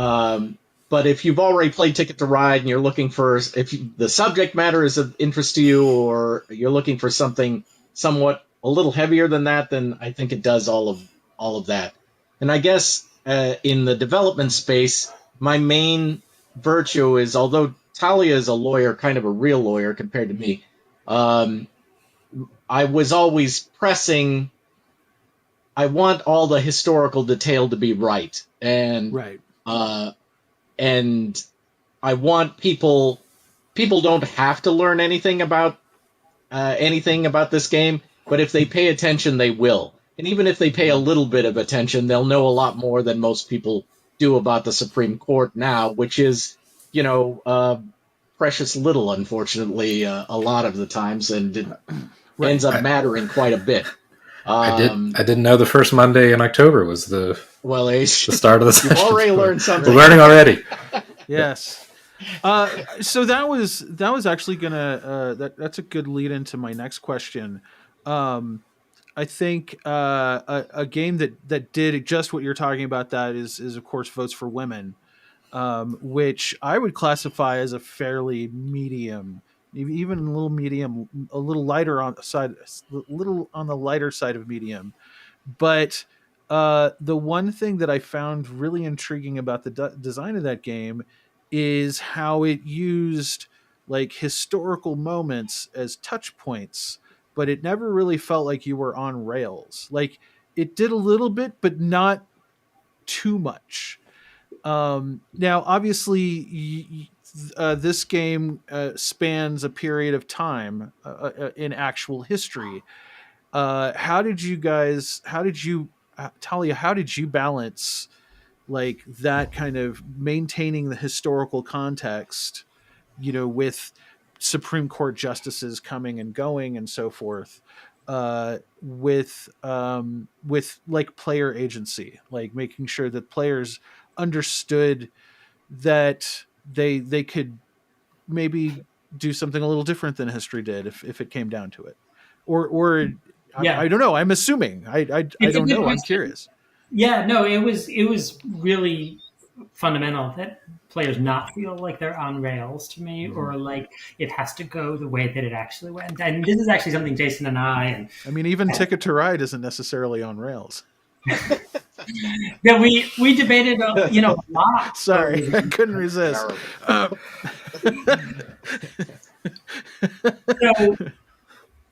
if you've already played Ticket to Ride and you're looking for, the subject matter is of interest to you, or you're looking for something somewhat a little heavier than that, then I think it does all of that. And I guess in the development space, my main virtue is, although Talia is a lawyer, kind of a real lawyer compared to me, I was always pressing I want all the historical detail to be right, and Right. and I want people don't have to learn anything about this game, but if they pay attention, they will. And even if they pay a little bit of attention, they'll know a lot more than most people do about the Supreme Court now, which is, precious little, unfortunately, a lot of the times, and it ends up mattering quite a bit. I didn't know the first Monday in October was the start of the session. You've already learned something. We're learning already. Yes. So that was actually gonna that's a good lead into my next question. I think a game that did just what you're talking about, that is of course Votes for Women, which I would classify as a fairly medium, even a little medium, a little lighter on the side, a little on the lighter side of medium. But the one thing that I found really intriguing about the design of that game is how it used like historical moments as touch points, but it never really felt like you were on rails. Like it did a little bit, but not too much. Now, obviously, this game spans a period of time in actual history. Talia, how did you balance like that kind of maintaining the historical context, with Supreme Court justices coming and going and so forth, with like player agency, like making sure that players understood that they could maybe do something a little different than history did if it came down to it, or Yeah. I don't know. I'm assuming. I don't know. I'm curious. Yeah, no, it was really fundamental that players not feel like they're on rails to me, or like it has to go the way that it actually went. And this is actually something Jason and I mean, even Ticket to Ride isn't necessarily on rails. Yeah, we debated, a lot. Sorry, I couldn't resist. So,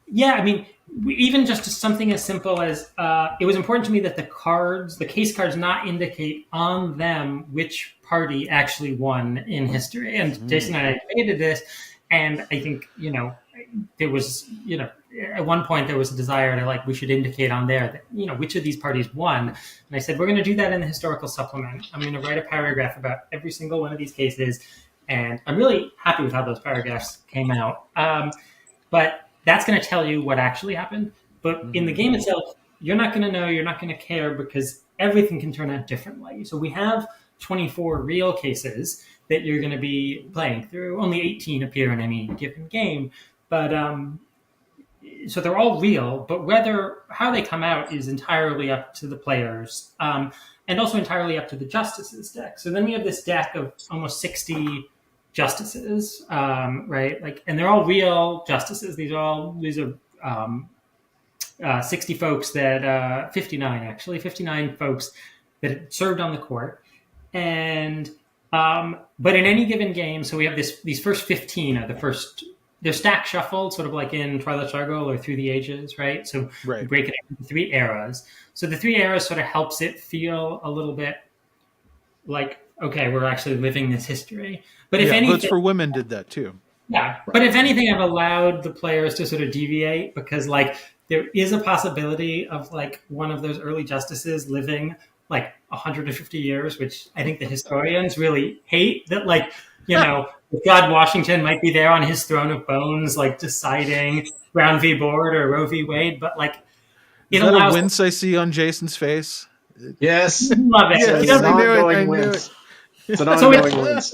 yeah, I mean, even just something as simple as it was important to me that the case cards not indicate on them which party actually won in history. And Jason and I debated this, and I think, there was, at one point there was a desire to we should indicate on there that, which of these parties won. And I said, we're going to do that in the historical supplement. I'm going to write a paragraph about every single one of these cases. And I'm really happy with how those paragraphs came out. But that's going to tell you what actually happened. But in the game itself, you're not going to know, you're not going to care, because everything can turn out differently. So we have 24 real cases that you're going to be playing through. Only 18 appear in any given game. But so they're all real, but how they come out is entirely up to the players, and also entirely up to the justices deck. So then we have this deck of almost 60 justices, right? And they're all real justices. These are 60 folks 59 folks that served on the court. And but in any given game, so we have these first 15 are they're stack shuffled, sort of like in Twilight Struggle or Through the Ages, right? So we break it into 3 eras. So the 3 eras sort of helps it feel a little bit like, okay, we're actually living this history. But if anything, Votes for Women did that too. Yeah, but if anything, I've allowed the players to sort of deviate, because there is a possibility of one of those early justices living 150 years, which I think the historians really hate. That God Washington might be there on his throne of bones, deciding Brown v. Board or Roe v. Wade, but it allows a wince I see on Jason's face. Yes, love it. Yes, I knew it. It's an ongoing wince.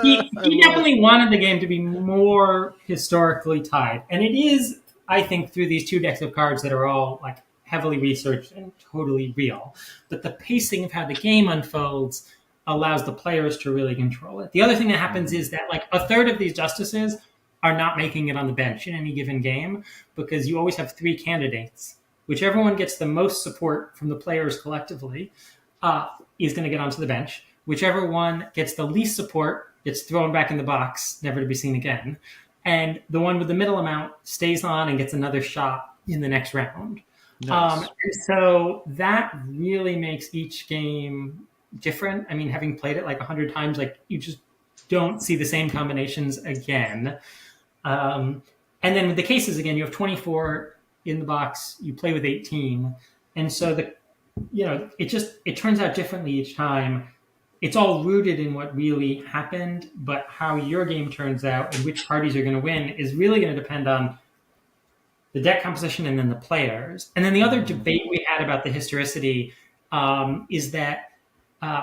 He definitely wanted the game to be more historically tied, and it is, I think, through these 2 decks of cards that are all heavily researched and totally real. But the pacing of how the game unfolds allows the players to really control it. The other thing that happens is that a third of these justices are not making it on the bench in any given game, because you always have 3 candidates. Whichever one gets the most support from the players collectively is going to get onto the bench. Whichever one gets the least support gets thrown back in the box, never to be seen again. And the one with the middle amount stays on and gets another shot in the next round. Nice. And so that really makes each game different. I mean, having played it like 100 times, like you just don't see the same combinations again. And then with the cases again, you have 24 in the box. You play with 18, and so it turns out differently each time. It's all rooted in what really happened, but how your game turns out and which parties are going to win is really going to depend on the deck composition and then the players. And then the other debate we had about the historicity is that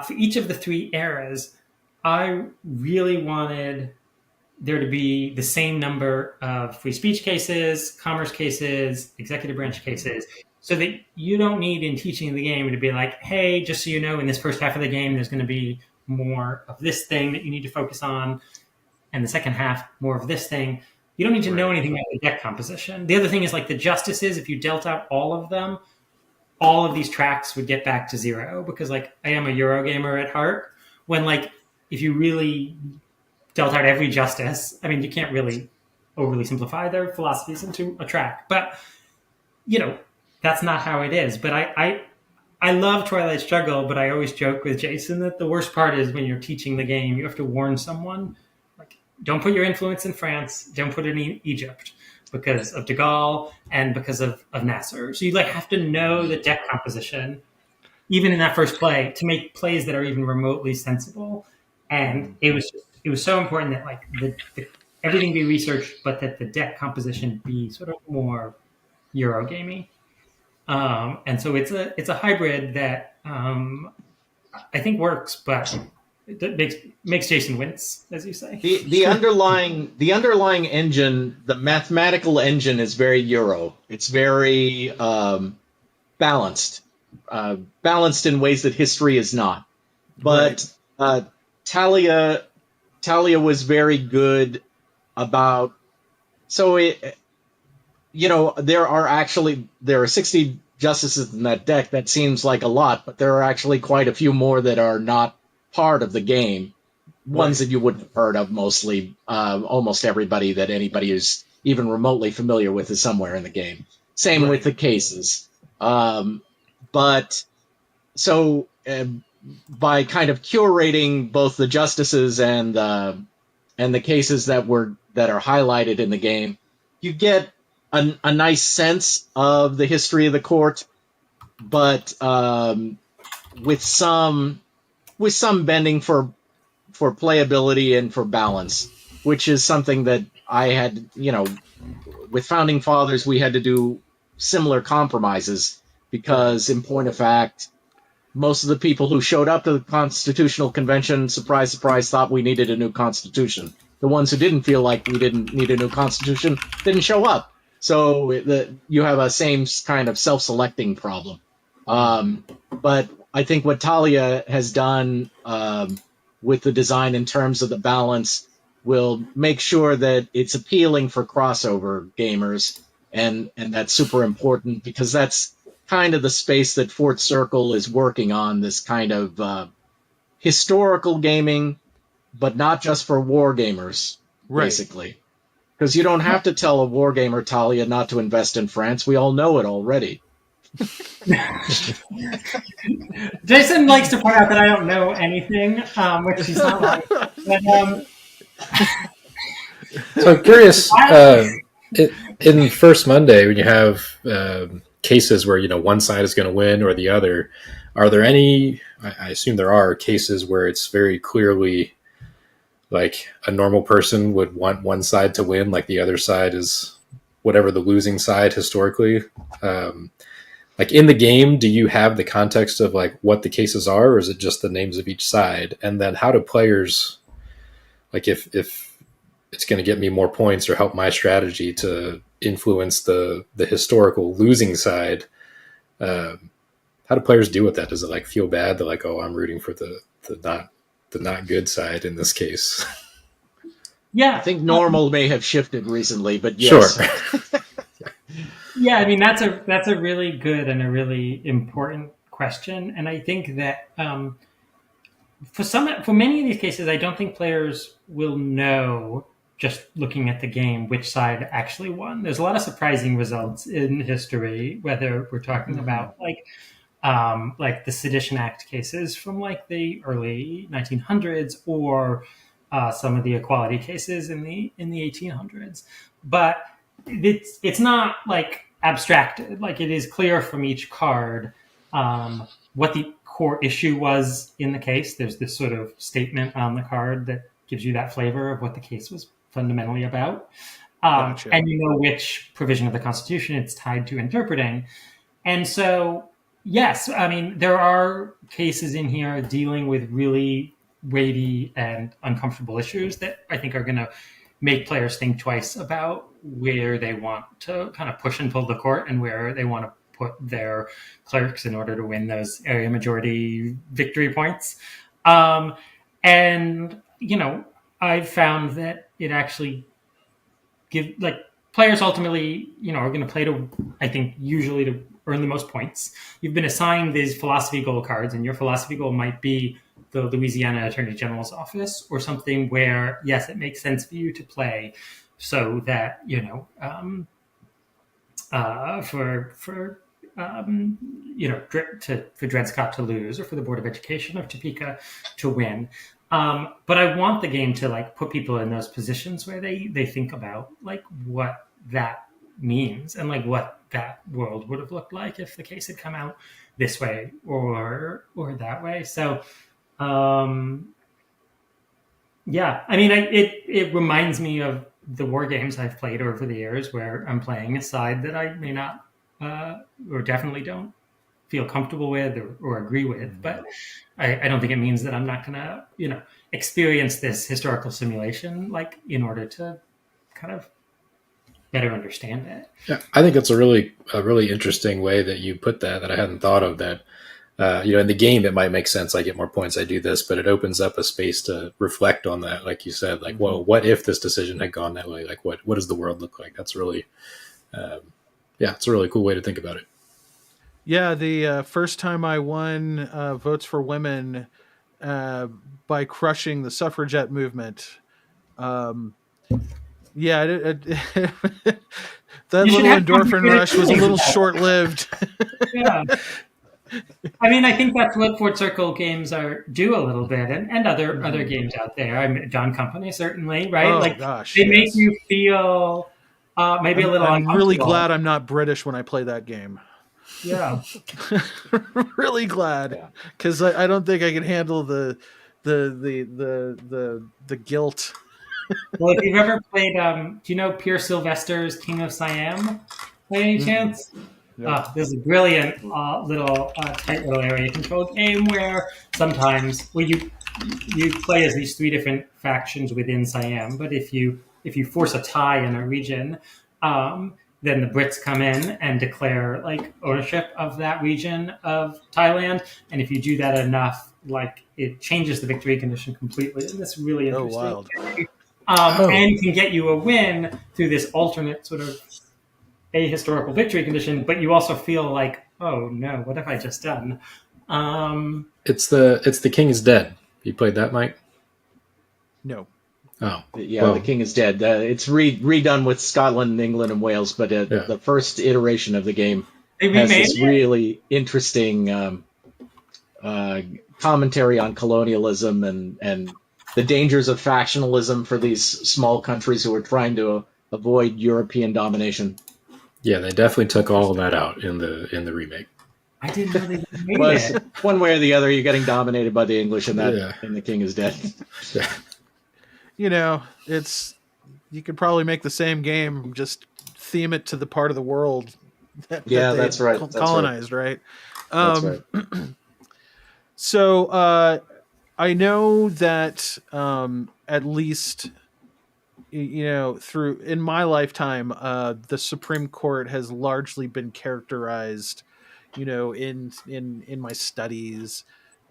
for each of the three eras, I really wanted there to be the same number of free speech cases, commerce cases, executive branch cases, so that you don't need in teaching the game to be like, hey, just so you know, in this first half of the game, there's going to be more of this thing that you need to focus on, and the second half, more of this thing. You don't need to know anything about the deck composition. The other thing is like the justices, if you dealt out all of them, all of these tracks would get back to zero, because like I am a Eurogamer at heart. When like if you really dealt out every justice, I mean, you can't really overly simplify their philosophies into a track, but that's not how it is. But I love Twilight Struggle, but I always joke with Jason that the worst part is when you're teaching the game, you have to warn someone, like, don't put your influence in France, don't put it in Egypt, because of de Gaulle and because of Nasser. So you like have to know the deck composition, even in that first play, to make plays that are even remotely sensible. And it was so important that like everything be researched, but that the deck composition be sort of more Eurogamey. And so it's a hybrid that I think works, but it makes Jason wince, as you say. The underlying engine, the mathematical engine, is very Euro. It's very balanced in ways that history is not. But Talia was very good about. So there are 60 justices in that deck. That seems like a lot, but there are actually quite a few more that are not part of the game. Ones that you wouldn't have heard of, mostly. Almost everybody that anybody who's even remotely familiar with is somewhere in the game. Same with the cases. But so by kind of curating both the justices and the cases that are highlighted in the game, you get a nice sense of the history of the court, but with some bending for playability and for balance, which is something that I had, with Founding Fathers, we had to do similar compromises, because in point of fact, most of the people who showed up to the Constitutional Convention, surprise, surprise, thought we needed a new constitution. The ones who didn't feel like we didn't need a new constitution didn't show up. So you have a same kind of self-selecting problem. But I think what Talia has done with the design in terms of the balance will make sure that it's appealing for crossover gamers, and that's super important, because that's kind of the space that Fourth Circle is working on, this kind of historical gaming, but not just for war gamers, basically. Because you don't have to tell a wargamer, Talia, not to invest in France. We all know it already. Jason likes to point out that I don't know anything, which he's not like. But, so I'm curious, in First Monday, when you have cases where one side is going to win or the other, are there any? I assume there are cases where it's very clearly like a normal person would want one side to win, like the other side is whatever the losing side historically. Like in the game, do you have the context of like what the cases are, or is it just the names of each side? And then how do players, like if it's going to get me more points or help my strategy to influence the historical losing side, how do players deal with that? Does it like feel bad? They're like, oh, I'm rooting for the not good side in this case. Yeah, I think normal may have shifted recently, but yes. Sure. Yeah, I mean that's a really good and a really important question, and I think that for many of these cases, I don't think players will know just looking at the game, which side actually won. There's a lot of surprising results in history, whether we're talking about like the Sedition Act cases from like the early 1900s or some of the equality cases in the 1800s. But it's not like abstracted. Like it is clear from each card what the core issue was in the case. There's this sort of statement on the card that gives you that flavor of what the case was fundamentally about. Gotcha. And you know which provision of the Constitution it's tied to interpreting. And so, yes, I mean, there are cases in here dealing with really weighty and uncomfortable issues that I think are going to make players think twice about where they want to kind of push and pull the court and where they want to put their clerks in order to win those area majority victory points. And, you know, I've found that it actually players ultimately, you know, are going to play to, I think, usually to earn the most points. You've been assigned these philosophy goal cards, and your philosophy goal might be the Louisiana Attorney General's office or something where, yes, it makes sense for you to play so that, you know, for Dred Scott to lose or for the Board of Education of Topeka to win. But I want the game to like put people in those positions where they think about like what that means and like what that world would have looked like if the case had come out this way or that way. So, yeah, I mean, it reminds me of the war games I've played over the years where I'm playing a side that I may not or definitely don't feel comfortable with or agree with, but I don't think it means that I'm not going to, you know, experience this historical simulation like in order to kind of better understand it. Yeah, I think it's a really interesting way that you put that I hadn't thought of. That you know, in the game it might make sense. I get more points, I do this, but it opens up a space to reflect on that. Like you said, like, well, what if this decision had gone that way? Like, what does the world look like? That's really, it's a really cool way to think about it. Yeah, the first time I won votes for women by crushing the suffragette movement. Yeah, that little endorphin rush was a little short-lived. Yeah. I mean, I think that's what Fort Circle games do a little bit, and other games out there. I mean, Dawn Company certainly, right? Oh, like gosh, they make you feel maybe a little I'm uncomfortable. really glad I'm not British when I play that game. Yeah, really glad, because I don't think I can handle the guilt. Well, if you've ever played, do you know Pierre Sylvester's King of Siam by any chance? Yeah. There's a brilliant little tight little area control game where sometimes you play as these three different factions within Siam, but if you force a tie in a region, then the Brits come in and declare like ownership of that region of Thailand, and if you do that enough, like it changes the victory condition completely. And that's really interesting. Oh, wild. And can get you a win through this alternate sort of ahistorical victory condition, but you also feel like, oh no, what have I just done? It's the King is Dead. You played that, Mike? No. Oh, yeah. Well, the King is Dead. It's redone with Scotland, England, and Wales, but the first iteration of the game has this really interesting commentary on colonialism and the dangers of factionalism for these small countries who are trying to avoid European domination. Yeah, they definitely took all of that out in the remake. I didn't know they made it. One way or the other, you're getting dominated by the English, and and the King is Dead. Yeah. You know, you could probably make the same game, just theme it to the part of the world that that's right. Colonized, right? That's right. So I know that at least, you know, in my lifetime, the Supreme Court has largely been characterized, you know, in my studies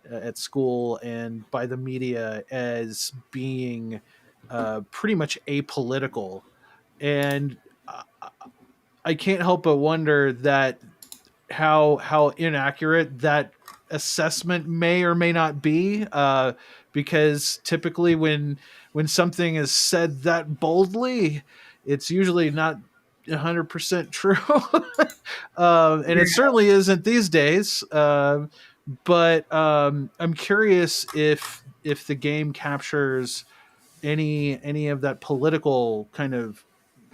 at school and by the media as being pretty much apolitical. And I can't help but wonder that how inaccurate that assessment may or may not be, because typically when something is said that boldly, it's usually not 100% true. And it certainly isn't these days. But I'm curious if the game captures any of that political kind of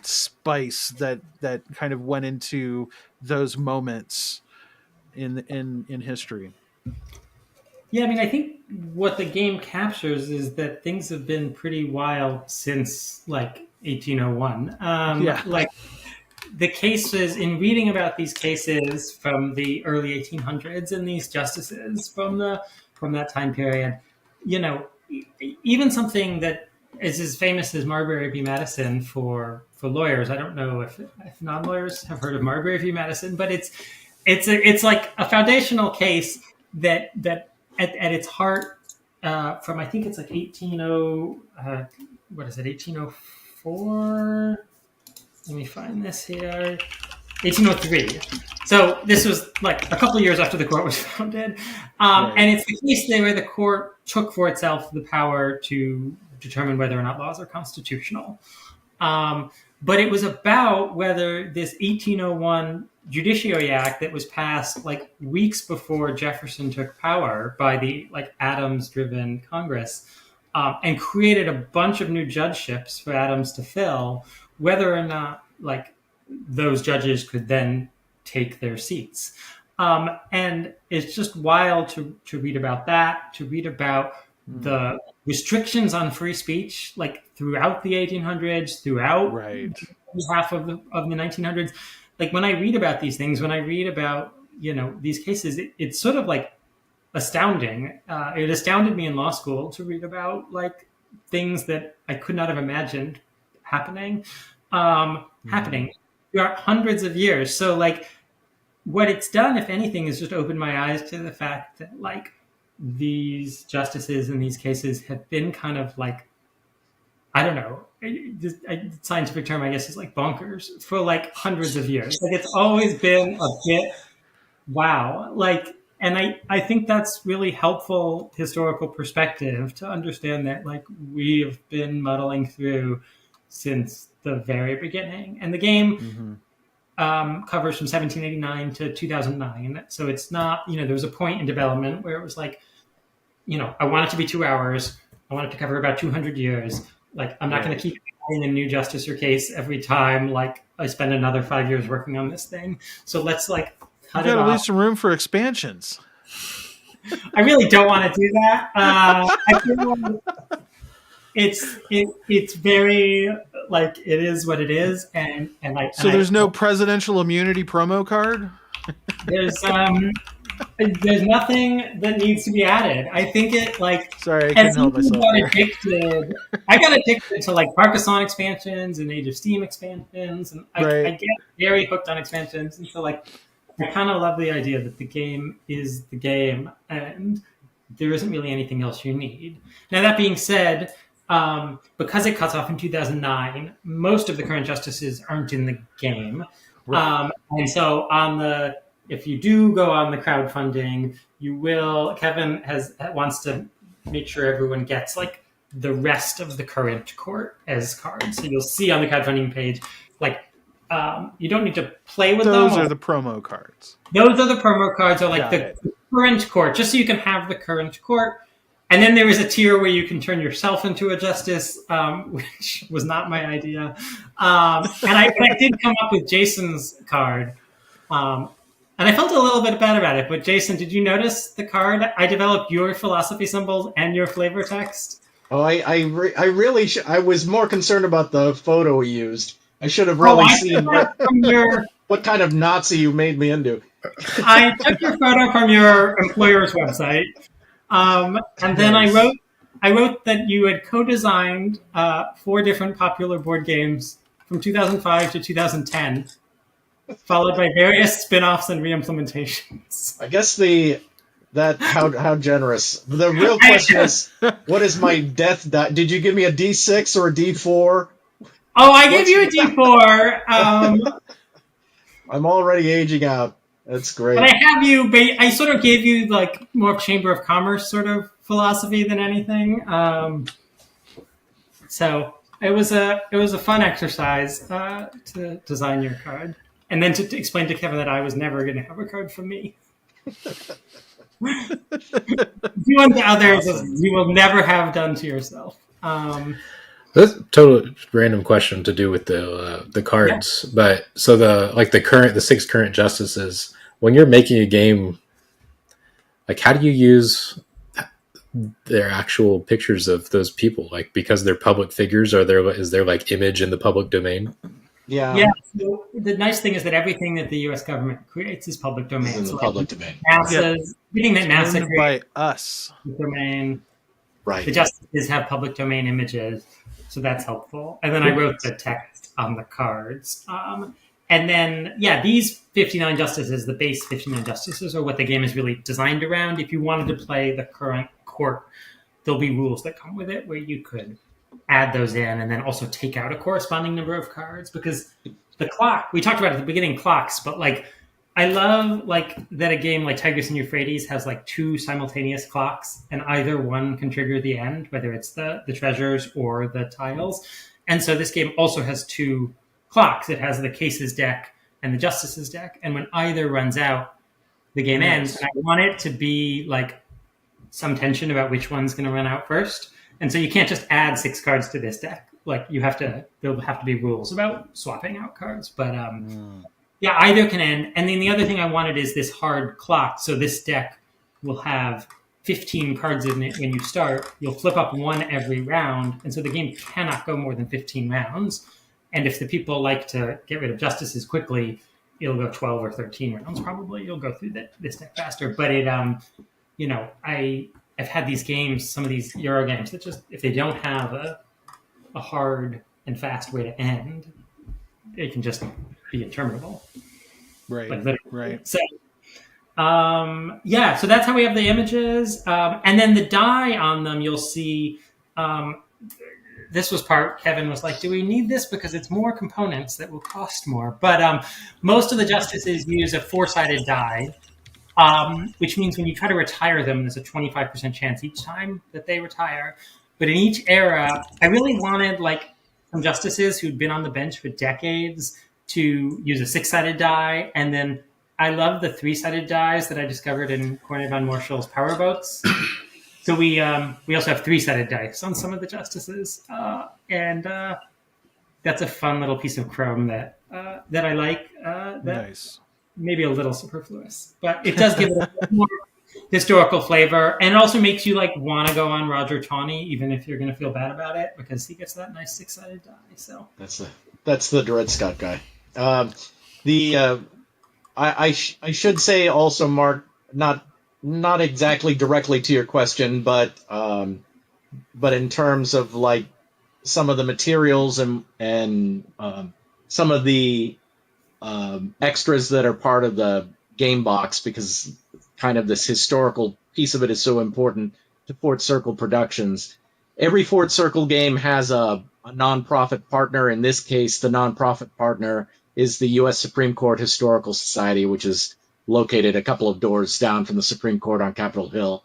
spice that kind of went into those moments in history. Yeah, I mean, I think what the game captures is that things have been pretty wild since like 1801. Yeah. Like the cases, in reading about these cases from the early 1800s and these justices from that time period, even something that is as famous as Marbury v. Madison for lawyers. I don't know if non-lawyers have heard of Marbury v. Madison, but it's like a foundational case that at its heart, from I think it's like 1804. Let me find this here. 1803. So this was like a couple of years after the court was founded. Right. And it's the case where the court took for itself the power to determine whether or not laws are constitutional. But it was about whether this 1801 Judiciary Act that was passed like weeks before Jefferson took power by the like Adams-driven Congress, and created a bunch of new judgeships for Adams to fill, whether or not like those judges could then take their seats. And it's just wild to read about that, to read about the restrictions on free speech, like throughout the 1800s, throughout half of the 1900s. Like when I read about these things, when I read about, these cases, it's sort of like astounding. It astounded me in law school to read about like things that I could not have imagined happening throughout hundreds of years. So like what it's done, if anything, is just opened my eyes to the fact that like these justices in these cases have been kind of like, I don't know, the scientific term I guess is like bonkers for like hundreds of years. Like it's always been a bit wow. Like, and I think that's really helpful historical perspective to understand that like we have been muddling through since the very beginning. And the game covers from 1789 to 2009. So it's not, there was a point in development where it was like, I want it to be 2 hours. I want it to cover about 200 years. Like, I'm not going to keep adding a new justice or case every time, like, I spend another 5 years working on this thing. So let's, like, cut it off. You gotta leave some room for expansions. I really don't want to do that. I feel like it's very, like, it is what it is. And like, so there's no presidential immunity promo card? There's nothing that needs to be added. I think it like. Sorry, I couldn't help myself. I got addicted to like Carcassonne expansions and Age of Steam expansions, and I get very hooked on expansions. And so like, I kind of love the idea that the game is the game, and there isn't really anything else you need. Now that being said, because it cuts off in 2009, most of the current justices aren't in the game, and so if you do go on the crowdfunding, Kevin wants to make sure everyone gets like the rest of the current court as cards. So you'll see on the crowdfunding page, like, you don't need to play with those them. Those are the promo cards. Those are the promo cards, or like the current court, just so you can have the current court. And then there is a tier where you can turn yourself into a justice, which was not my idea. And I did come up with Jason's card. And I felt a little bit bad about it, but Jason, did you notice the card? I developed your philosophy symbols and your flavor text. Oh, I really I was more concerned about the photo we used. I should have really seen what kind of Nazi you made me into. I took your photo from your employer's website, and then I wrote that you had co-designed 4 different popular board games from 2005 to 2010. Followed by various spin-offs and re-implementations. I guess how generous. The real question is, what is my death die? Did you give me a D6 or a D4? Oh, I gave you a D4. I'm already aging out. That's But great. I have you. I sort of gave you like more Chamber of Commerce sort of philosophy than anything. So it was a fun exercise to design your card, and then to explain to Kevin that I was never going to have a card from me. Do unto others as you will never have done to yourself. That's a total random question to do with the cards, but so the 6 current justices. When you're making a game, like how do you use their actual pictures of those people? Like because they're public figures, is there like image in the public domain? Yeah. So the nice thing is that everything that the U.S. government creates is public domain. It's in the So public domain. NASA's everything that NASA Owned creates by us. domain. Right. The justices have public domain images, so that's helpful. And then I wrote the text on the cards. And then, these 59 justices, the base 59 justices, are what the game is really designed around. If you wanted to play the current court, there'll be rules that come with it where you could add those in and then also take out a corresponding number of cards. Because the clock, we talked about at the beginning clocks, but like I love like that a game like Tigris and Euphrates has like 2 simultaneous clocks, and either one can trigger the end, whether it's the treasures or the tiles. And so this game also has 2 clocks. It has the cases deck and the justices deck, and when either runs out, the game ends. And I want it to be like some tension about which one's going to run out first. And so you can't just add 6 cards to this deck. Like there'll have to be rules about swapping out cards. But either can end. And then the other thing I wanted is this hard clock. So this deck will have 15 cards in it when you start. You'll flip up 1 every round. And so the game cannot go more than 15 rounds. And if the people like to get rid of justices quickly, it'll go 12 or 13 rounds probably. You'll go through this deck faster. But I've had these games, some of these Euro games, that just, if they don't have a hard and fast way to end, it can just be interminable. Right. Like, right. So, so that's how we have the images. And then the die on them, you'll see, this was part, Kevin was like, do we need this? Because it's more components that will cost more. But most of the justices use a 4-sided die, which means when you try to retire them, there's a 25% chance each time that they retire. But in each era, I really wanted like some justices who'd been on the bench for decades to use a 6-sided die. And then I love the 3-sided dies that I discovered in Corne von Marshall's Power Boats. So we also have 3-sided dice on some of the justices. And that's a fun little piece of chrome that I like. Nice. Maybe a little superfluous, but it does give it a more historical flavor, and it also makes you like want to go on Roger Tawney, even if you're going to feel bad about it, because he gets that nice 6-sided die. So that's the Dred Scott guy. I should say also, Mark, not exactly directly to your question, but in terms of like some of the materials and some of the extras that are part of the game box, because kind of this historical piece of it is so important to Fort Circle Productions. Every Fort Circle game has a nonprofit partner. In this case, the nonprofit partner is the U.S. Supreme Court Historical Society, which is located a couple of doors down from the Supreme Court on Capitol Hill.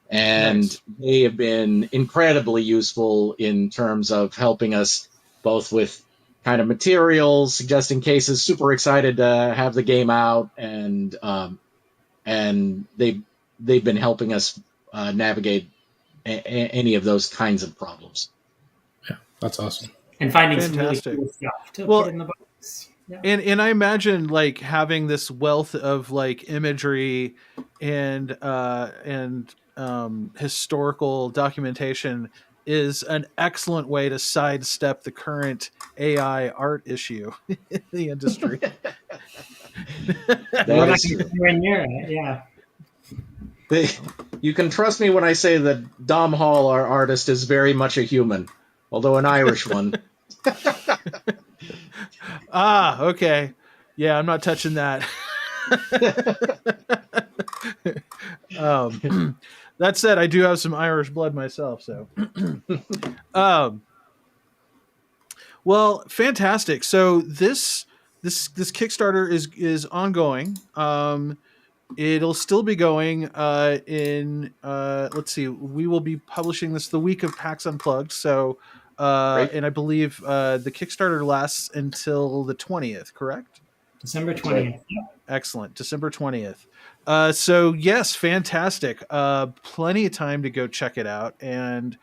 And they have been incredibly useful in terms of helping us both with kind of materials, suggesting cases, super excited to have the game out, and they've been helping us navigate any of those kinds of problems. Yeah, that's awesome. And finding some really cool stuff to put in the box. Yeah. And I imagine like having this wealth of like imagery and historical documentation is an excellent way to sidestep the current AI art issue in the industry. You can trust me when I say that Dom Hall, our artist, is very much a human, although an Irish one. Okay. Yeah, I'm not touching that. That said, I do have some Irish blood myself, so. Well, fantastic. So this this Kickstarter is ongoing. It'll still be going in let's see, we will be publishing this the week of PAX Unplugged. So and I believe the Kickstarter lasts until the 20th, correct? December 20th. Excellent. December 20th. So yes, fantastic. Plenty of time to go check it out and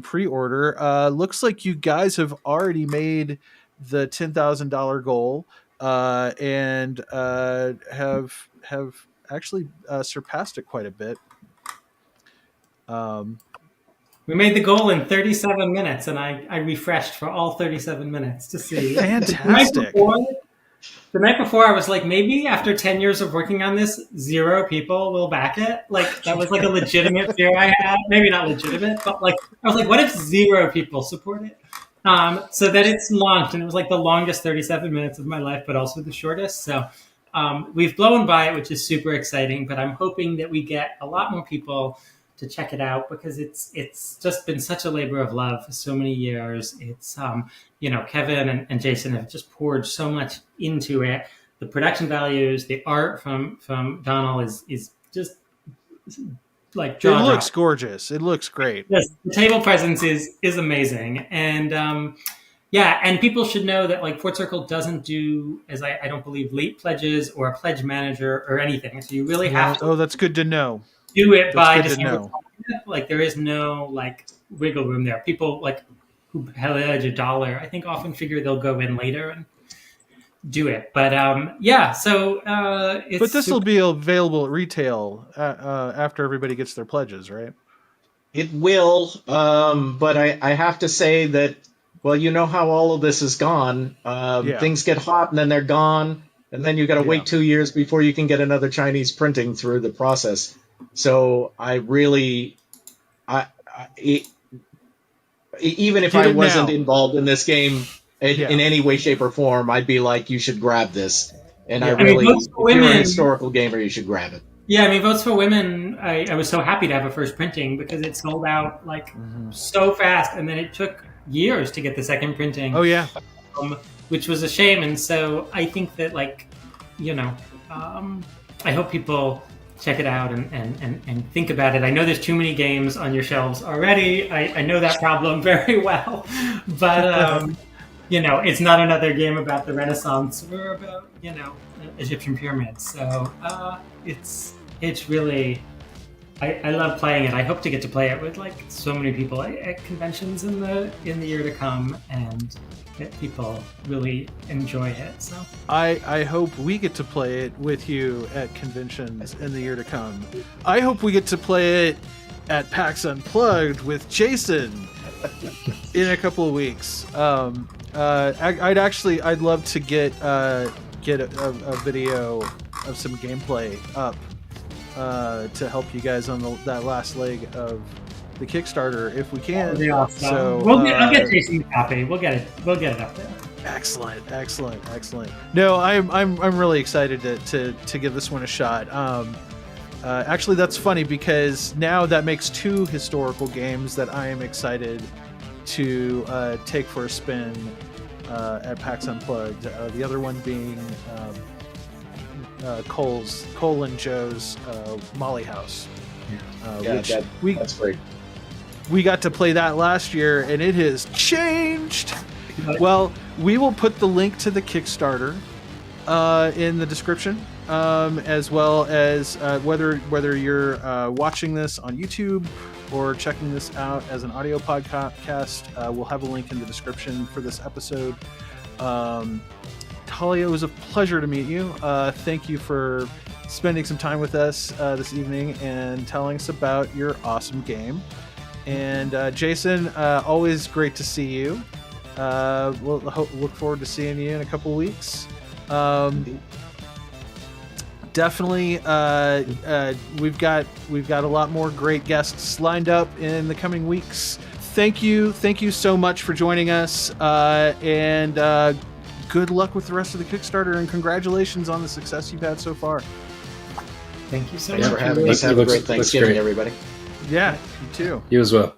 pre-order. Looks like you guys have already made the $10,000 goal and have actually surpassed it quite a bit. We made the goal in 37 minutes, and I refreshed for all 37 minutes to see. Fantastic. The night before, I was like, maybe after 10 years of working on this, 0 people will back it. Like, that was like a legitimate fear I had. Maybe not legitimate, but like, I was like, what if 0 people support it? So that it's launched, and it was like the longest 37 minutes of my life, but also the shortest. So we've blown by it, which is super exciting, but I'm hoping that we get a lot more people to check it out, because it's just been such a labor of love for so many years. It's Kevin and Jason have just poured so much into it. The production values, the art from Donald is just like it looks gorgeous. It looks great. Yes, the table presence is amazing, and and people should know that like Fort Circle doesn't do, as I don't believe, late pledges or a pledge manager or anything. So you really have to. Oh, that's good to know. Do it by December 20th. Like there is no like wiggle room there. People like who pledge $1, I think, often figure they'll go in later and do it. But but this will be available at retail after everybody gets their pledges, right? It will, but I have to say that, well, you know how all of this has gone. Things get hot and then they're gone, and then you got to wait 2 years before you can get another Chinese printing through the process. So I really, even if I wasn't involved in this game in any way, shape, or form, I'd be like, you should grab this. And if you're a historical gamer, you should grab it. Yeah, I mean, Votes for Women, I was so happy to have a first printing because it sold out like so fast, and then it took years to get the second printing. Oh, yeah. Which was a shame. And so I think that, like, I hope people check it out and think about it. I know there's too many games on your shelves already. I know that problem very well. But, it's not another game about the Renaissance or about, Egyptian pyramids. So it's really... I love playing it. I hope to get to play it with like so many people at conventions in the year to come, and that people really enjoy it. So I hope we get to play it with you at conventions in the year to come. I hope we get to play it at PAX Unplugged with Jason in a couple of weeks. I'd love to get a video of some gameplay up to help you guys on that last leg of the Kickstarter if we can. Awesome. So I'll get Jason a copy. We'll get it up there. Excellent. No, I'm really excited to give this one a shot. Actually, that's funny because now that makes 2 historical games that I am excited to take for a spin at PAX Unplugged. The other one being Cole and Joe's Molly House. That's great. We got to play that last year, and it has changed. Well, we will put the link to the Kickstarter in the description, as well as whether you're watching this on YouTube or checking this out as an audio podcast. We'll have a link in the description for this episode. Talia, it was a pleasure to meet you. Thank you for spending some time with us this evening and telling us about your awesome game. And Jason, always great to see you. We'll look forward to seeing you in a couple weeks. Definitely, we've got a lot more great guests lined up in the coming weeks. Thank you so much for joining us, and good luck with the rest of the Kickstarter, and congratulations on the success you've had so far. Thank you so much for having us. Have a great Thanksgiving, everybody. Yeah, you too. You as well.